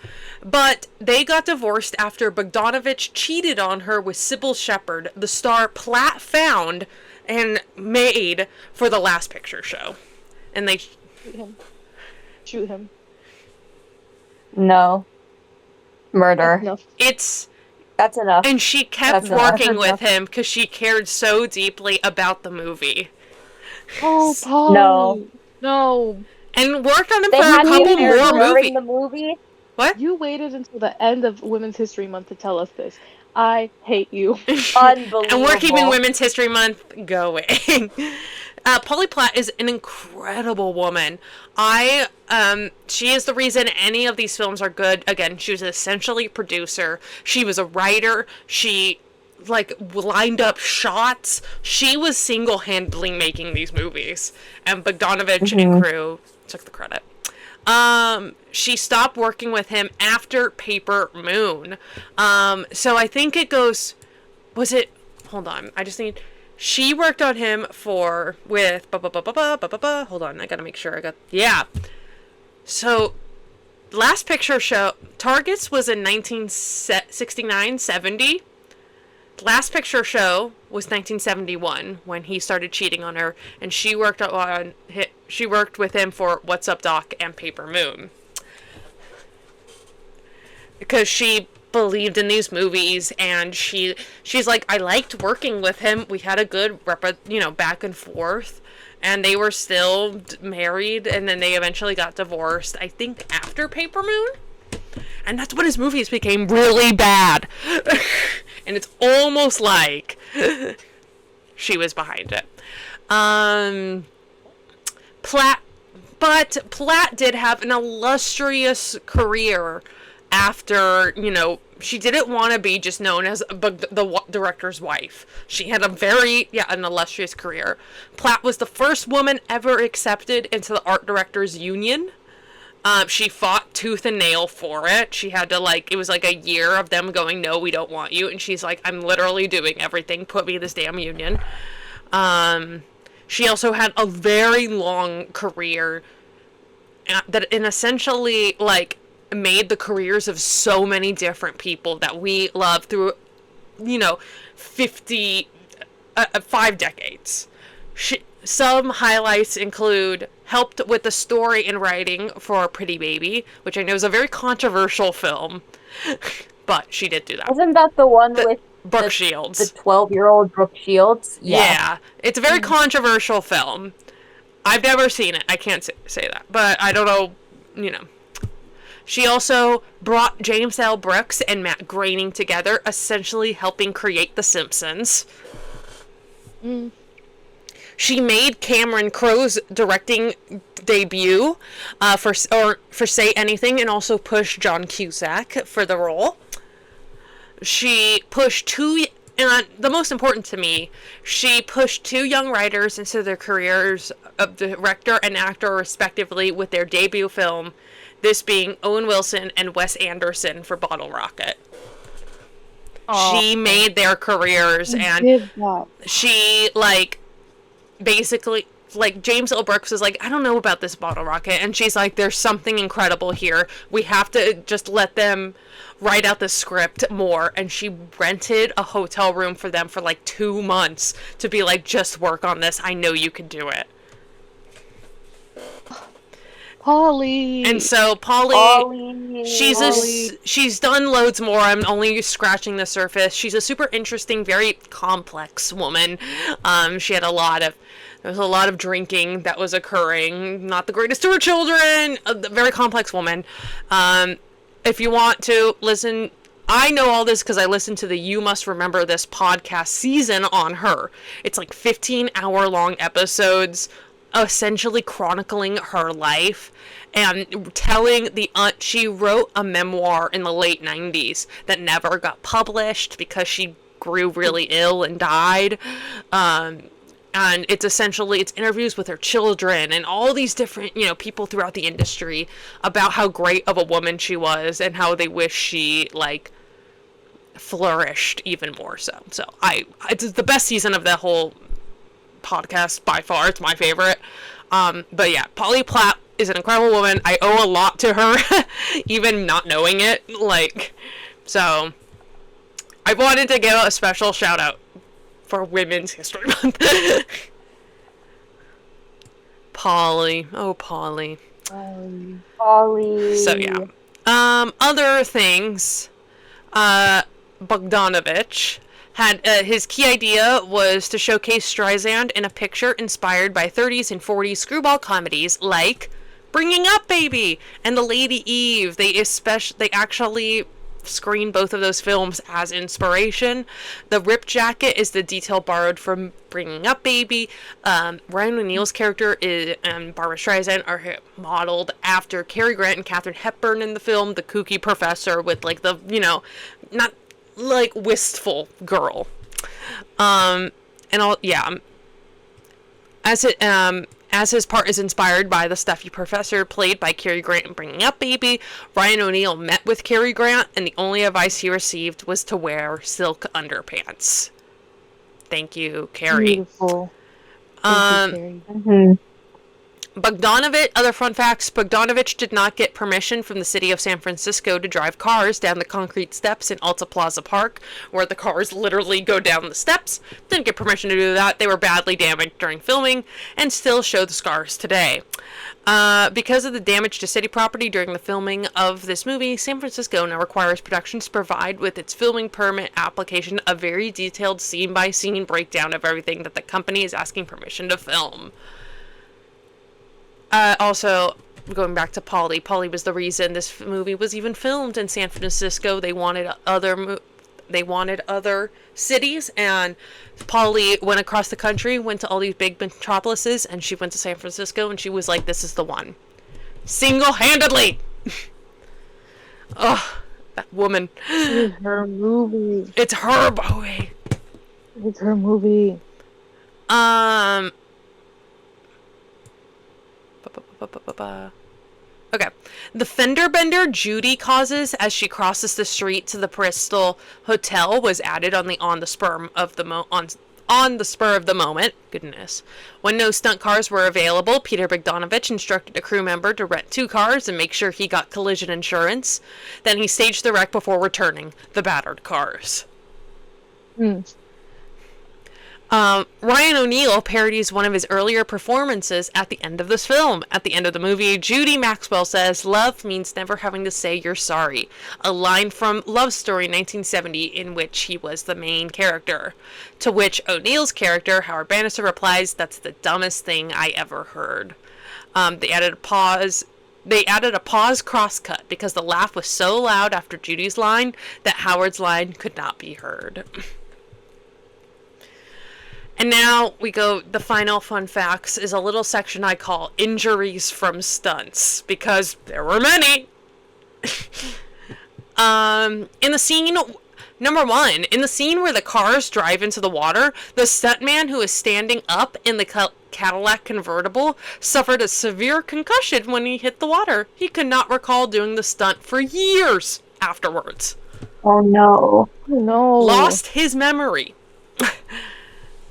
but they got divorced after Bogdanovich cheated on her with Sybil Shepherd, the star Platt found and made for the Last Picture Show. And they, Shoot him. Shoot him. No. That's Murder. enough. it's, That's enough. and she kept That's enough. working with him because she cared so deeply about the movie. Oh, No. Polly. No, and worked on him They for a had the you couple affair more waited. movies. during the movie. What? You waited until the end of Women's History Month to tell us this. I hate you. And we're keeping Unbelievable. Women's History Month going. Polly Platt is an incredible woman. She is the reason any of these films are good. Again, she was essentially a producer. She was a writer. She like lined up shots. She was single-handedly making these movies, and Bogdanovich and Hmm. crew took the credit. She stopped working with him after Paper Moon. So I think it goes. Was it? Hold on. I just need. She worked on him with. Hold on. I gotta make sure I got. Yeah. So, Last Picture Show. Targets was in 1969, 70. Last Picture Show was 1971 when he started cheating on her, and she worked with him for What's Up Doc and Paper Moon because she believed in these movies, and she's like, I liked working with him. We had a good back and forth, and they were still married, and then they eventually got divorced, I think after Paper Moon. And that's when his movies became really bad. And it's almost like she was behind it. Platt, but Platt did have an illustrious career after, she didn't want to be just known as the director's wife. She had an illustrious career. Platt was the first woman ever accepted into the art directors union. She fought tooth and nail for it. She had to, it was like a year of them going, no, we don't want you. And she's like, I'm literally doing everything. Put me in this damn union. She also had a very long career that essentially, made the careers of so many different people that we love through, 5 decades. Some highlights include helped with the story and writing for Pretty Baby, which I know is a very controversial film, but she did do that. Wasn't that the one with Brooke the Shields. 12-year-old Brooke Shields? Yeah. It's a very controversial film. I've never seen it. I can't say that, but I don't know, She also brought James L. Brooks and Matt Groening together, essentially helping create The Simpsons. She made Cameron Crowe's directing debut for Say Anything, and also pushed John Cusack for the role. She pushed and the most important to me, she pushed 2 young writers into their careers of director and actor respectively with their debut film, this being Owen Wilson and Wes Anderson for Bottle Rocket. She made their careers, and she, basically, James L. Brooks was like, I don't know about this Bottle Rocket, and she's like, there's something incredible here. We have to just let them write out the script more, and she rented a hotel room for them for 2 months to be like, just work on this. I know you can do it. Polly. And so Polly. She's done loads more. I'm only scratching the surface. She's a super interesting, very complex woman. She had there was a lot of drinking that was occurring. Not the greatest to her children. A very complex woman. If you want to listen, I know all this because I listened to the You Must Remember This podcast season on her. It's 15-hour-long episodes, essentially chronicling her life and telling she wrote a memoir in the late 90s that never got published because she grew really ill and died. And it's interviews with her children and all these different, people throughout the industry about how great of a woman she was and how they wish she, flourished even more so. So it's the best season of the whole podcast by far. It's my favorite. But yeah, Polly Platt is an incredible woman. I owe a lot to her, even not knowing it. So I wanted to give a special shout out for Women's History Month. Polly. Oh, Polly. Polly. So yeah. Other things. Bogdanovich had his key idea was to showcase Streisand in a picture inspired by 30s and 40s screwball comedies like Bringing Up Baby and The Lady Eve. They actually screened both of those films as inspiration. The rip jacket is the detail borrowed from Bringing Up Baby. Ryan O'Neal's character and Barbara Streisand are modeled after Cary Grant and Katharine Hepburn in the film, the kooky professor with like the, not like wistful girl. And all, yeah. As his part is inspired by the stuffy professor played by Cary Grant in Bringing Up Baby, Ryan O'Neal met with Cary Grant, and the only advice he received was to wear silk underpants. Thank you, Cary. Beautiful. Thank you, Cary. Mm-hmm. Other fun facts, Bogdanovich did not get permission from the city of San Francisco to drive cars down the concrete steps in Alta Plaza Park, where the cars literally go down the steps. Didn't get permission to do that. They were badly damaged during filming and still show the scars today. Because of the damage to city property during the filming of this movie, San Francisco now requires productions to provide with its filming permit application a very detailed scene-by-scene breakdown of everything that the company is asking permission to film. Also, going back to Polly was the reason this movie was even filmed in San Francisco. They wanted other cities, and Polly went across the country, went to all these big metropolises, and she went to San Francisco, and she was like, this is the one. Single-handedly! Ugh, that woman. It's her movie. It's her movie. It's her movie. Okay. The fender bender Judy causes as she crosses the street to the Bristol Hotel was added on the spur of the moment. Goodness. When no stunt cars were available, Peter Bogdanovich instructed a crew member to rent 2 cars and make sure he got collision insurance. Then he staged the wreck before returning the battered cars. Ryan O'Neal parodies one of his earlier performances at the end of this film. At the end of the movie, Judy Maxwell says, "Love means never having to say you're sorry," a line from Love Story 1970 in which he was the main character. To which O'Neal's character, Howard Bannister, replies, "That's the dumbest thing I ever heard." They added a pause crosscut because the laugh was so loud after Judy's line that Howard's line could not be heard. And now we go, the final fun facts is a little section I call injuries from stunts, because there were many. In the scene, number 1, in the scene where the cars drive into the water, the stuntman who is standing up in the Cadillac convertible suffered a severe concussion when he hit the water. He could not recall doing the stunt for years afterwards. Oh no. Oh no. Lost his memory.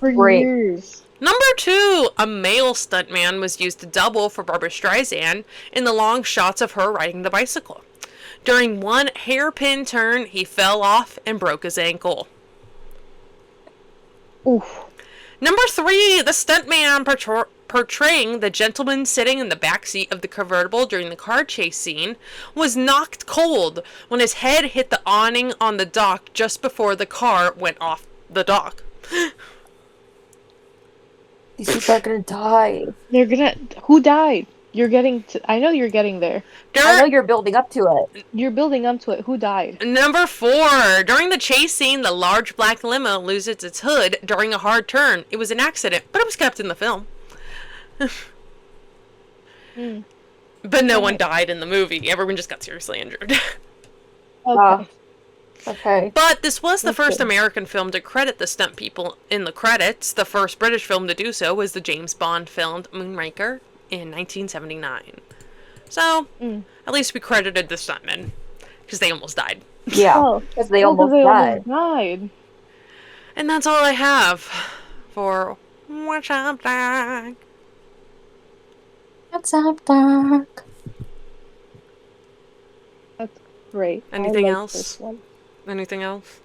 For Great. years. Number 2, a male stuntman was used to double for Barbara Streisand in the long shots of her riding the bicycle. During one hairpin turn, he fell off and broke his ankle. Oof. Number 3, the stuntman portraying the gentleman sitting in the backseat of the convertible during the car chase scene was knocked cold when his head hit the awning on the dock just before the car went off the dock. These people are gonna die. Who died? I know you're getting there. I know you're building up to it. You're building up to it. Who died? Number 4, during the chase scene, the large black limo loses its hood during a hard turn. It was an accident, but it was kept in the film. But no one died in the movie. Everyone just got seriously injured. Okay. Okay. But this was the first American film to credit the stunt people in the credits. The first British film to do so was the James Bond film Moonraker in 1979. So, at least we credited the stuntmen, because they almost died. Yeah, because they almost died. And that's all I have for What's Up, Doc? What's up, Doc? That's great. Anything I like else? This one. Anything else?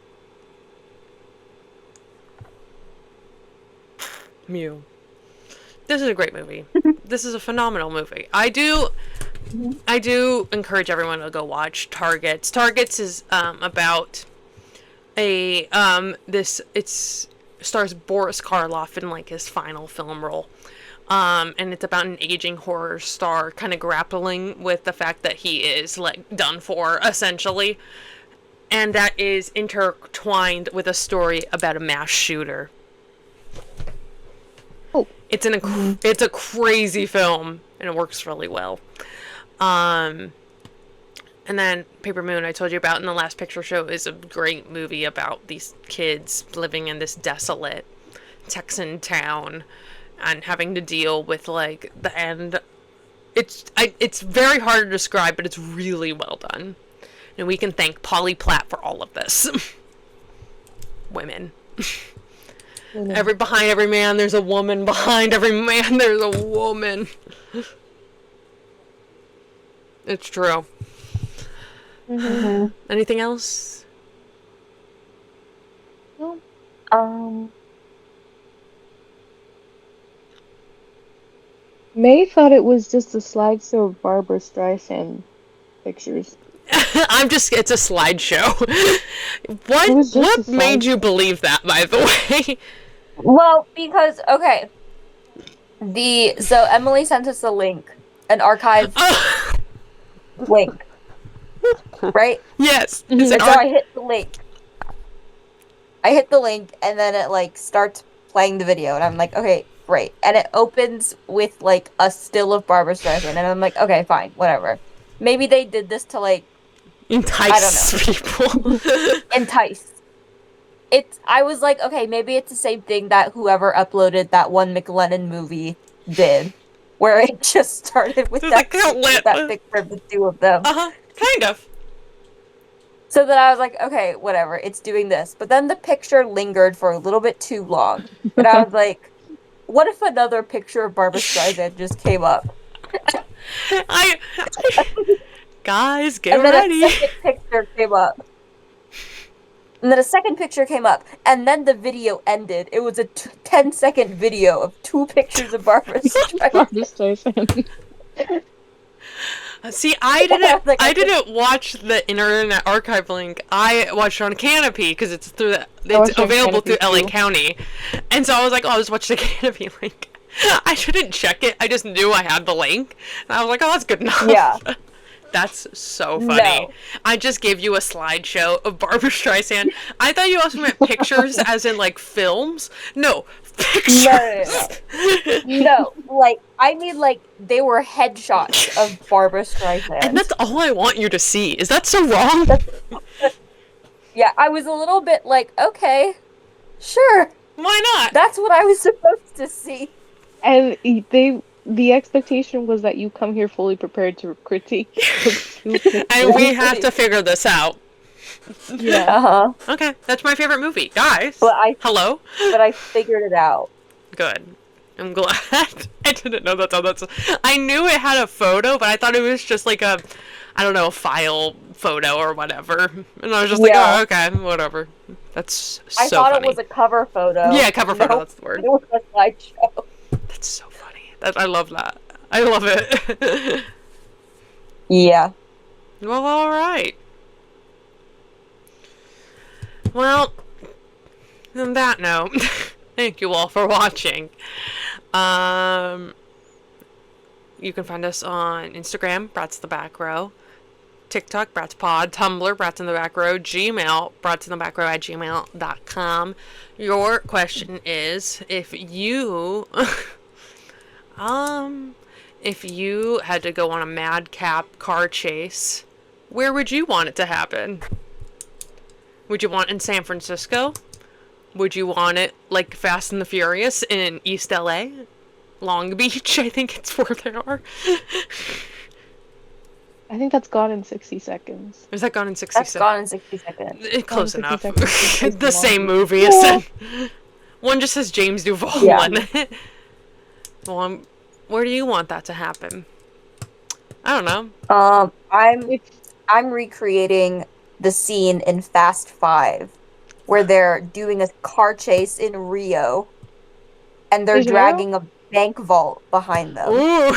Mew. This is a great movie. This is a phenomenal movie. I do encourage everyone to go watch Targets. Targets is about it's stars Boris Karloff in like his final film role. And it's about an aging horror star kind of grappling with the fact that he is like done for essentially, and that is intertwined with a story about a mass shooter. Oh. It's a crazy film and it works really well. And then Paper Moon, I told you about in the last picture show, is a great movie about these kids living in this desolate Texan town and having to deal with like the end. It's very hard to describe, but it's really well done. And we can thank Polly Platt for all of this. Women. Behind every man, there's a woman. Behind every man, there's a woman. It's true. Mm-hmm. Anything else? No. May thought it was just a slideshow of Barbara Streisand pictures. It's a slideshow. What made you believe that, by the way? Well, because, okay. So Emily sent us a link, an archive link, right? Yes. And so I hit the link. And then it, like, starts playing the video, and I'm like, okay, great. And it opens with, like, a still of Barbara Streisand, and I'm like, okay, fine, whatever. Maybe they did this to, like, entice people. Entice. I was like, okay, maybe it's the same thing that whoever uploaded that one McLennan movie did, where it just started with that picture of the two of them. Kind of. So then I was like, okay, whatever, it's doing this. But then the picture lingered for a little bit too long. And I was like, what if another picture of Barbara Streisand just came up? Guys, get ready. And then a second picture came up. And then the video ended. It was a 10-second video of two pictures of Barbara Streisand. See, I didn't watch the Internet Archive link. I watched it on Canopy because it's available through LA County, and so I was like, oh, I'll just watch the Canopy link. I shouldn't check it. I just knew I had the link, and I was like, oh, that's good enough. Yeah. That's so funny. No. I just gave you a slideshow of Barbara Streisand. I thought you also meant pictures as in, like, films. No, pictures. No, like, I mean, like, they were headshots of Barbara Streisand. And that's all I want you to see. Is that so wrong? Yeah, I was a little bit like, okay, sure. Why not? That's what I was supposed to see. And the expectation was that you come here fully prepared to critique. And we have to figure this out. Yeah. Okay, that's my favorite movie. Guys, hello? But I figured it out. Good. I'm glad. I didn't know that's how that's... I knew it had a photo, but I thought it was just like a file photo or whatever. And I was just like, oh, okay, whatever. That's so funny. I thought it was a cover photo. Yeah, cover photo, that's the word. It was a slideshow. That's so funny. I love that. I love it. Yeah. Well, alright. Well, on that note, thank you all for watching. You can find us on Instagram, Brats in the Back Row, TikTok, Brats Pod, Tumblr, Brats in the Back Row, Gmail, bratsinthebackrow@gmail.com. Your question is, if you had to go on a madcap car chase, where would you want it to happen? Would you want it in San Francisco? Would you want it like Fast and the Furious in East LA? Long Beach, I think it's where they are. I think that's Gone in 60 Seconds. Is that Gone in 60 Seconds? That's Gone in 60 Seconds. Close Gone in enough. 60 seconds. The same movie, isn't it? One just says James Duval in it. Well, where do you want that to happen? I don't know. I'm recreating the scene in Fast 5 where they're doing a car chase in Rio and they're dragging a bank vault behind them. Ooh.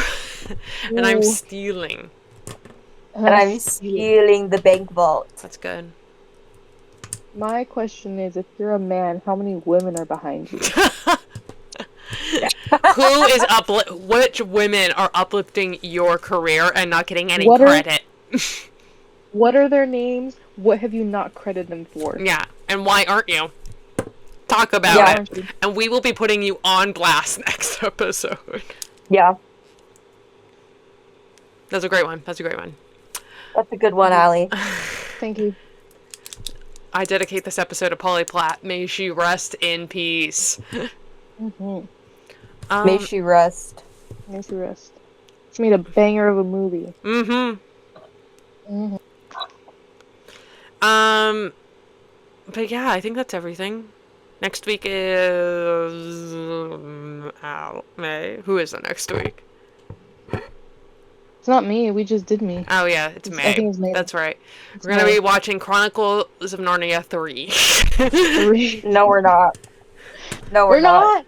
And I'm stealing. And I'm stealing the bank vault. That's good. My question is, if you're a man, how many women are behind you? Who is which women are uplifting your career and not getting any What are credit? what are their names? What have you not credited them for? Yeah, and why aren't you? Talk about Yeah. it. And we will be putting you on blast next episode. Yeah, That's a great one. That's a great one. that's a good one, Allie. Thank you. I dedicate this episode to Polly Platt. May she rest in peace. Mm-hmm. May she rest. Nice rest. She made a banger of a movie. Mm-hmm. Mm-hmm. But yeah, I think that's everything. Next week is May. Who is the next week? It's not me. We just did me. Oh yeah, it's May. I think it's May. That's right. It's We're gonna May. be watching Chronicles of Narnia 3. 3. No, we're not. No, We're not.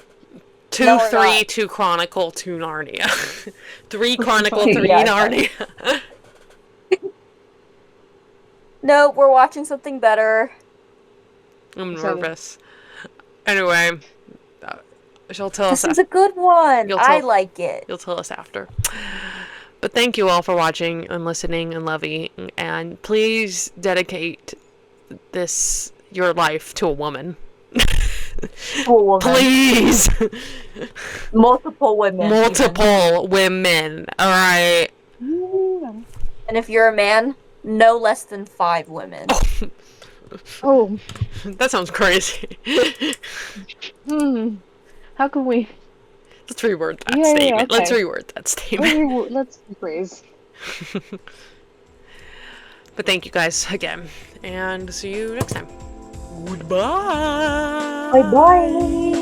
2, No, we're 3, not. 2 Chronicle, 2 Narnia. 3 Chronicle, 3 Yeah. Narnia. No, we're watching something better. I'm Excited. nervous. Anyway, she'll tell us. This is a good one. You'll I tell- like it. You'll tell us after. But thank you all for watching and listening and loving. And please dedicate your life to a woman. Cool woman. Please. Multiple women. Multiple women. All right. And if you're a man, no less than 5 women. Oh. That sounds crazy. How can we? Let's reword that Yeah, statement. okay. Let's reword that statement. Let's rephrase. But thank you guys again. And see you next time. Goodbye. Bye bye.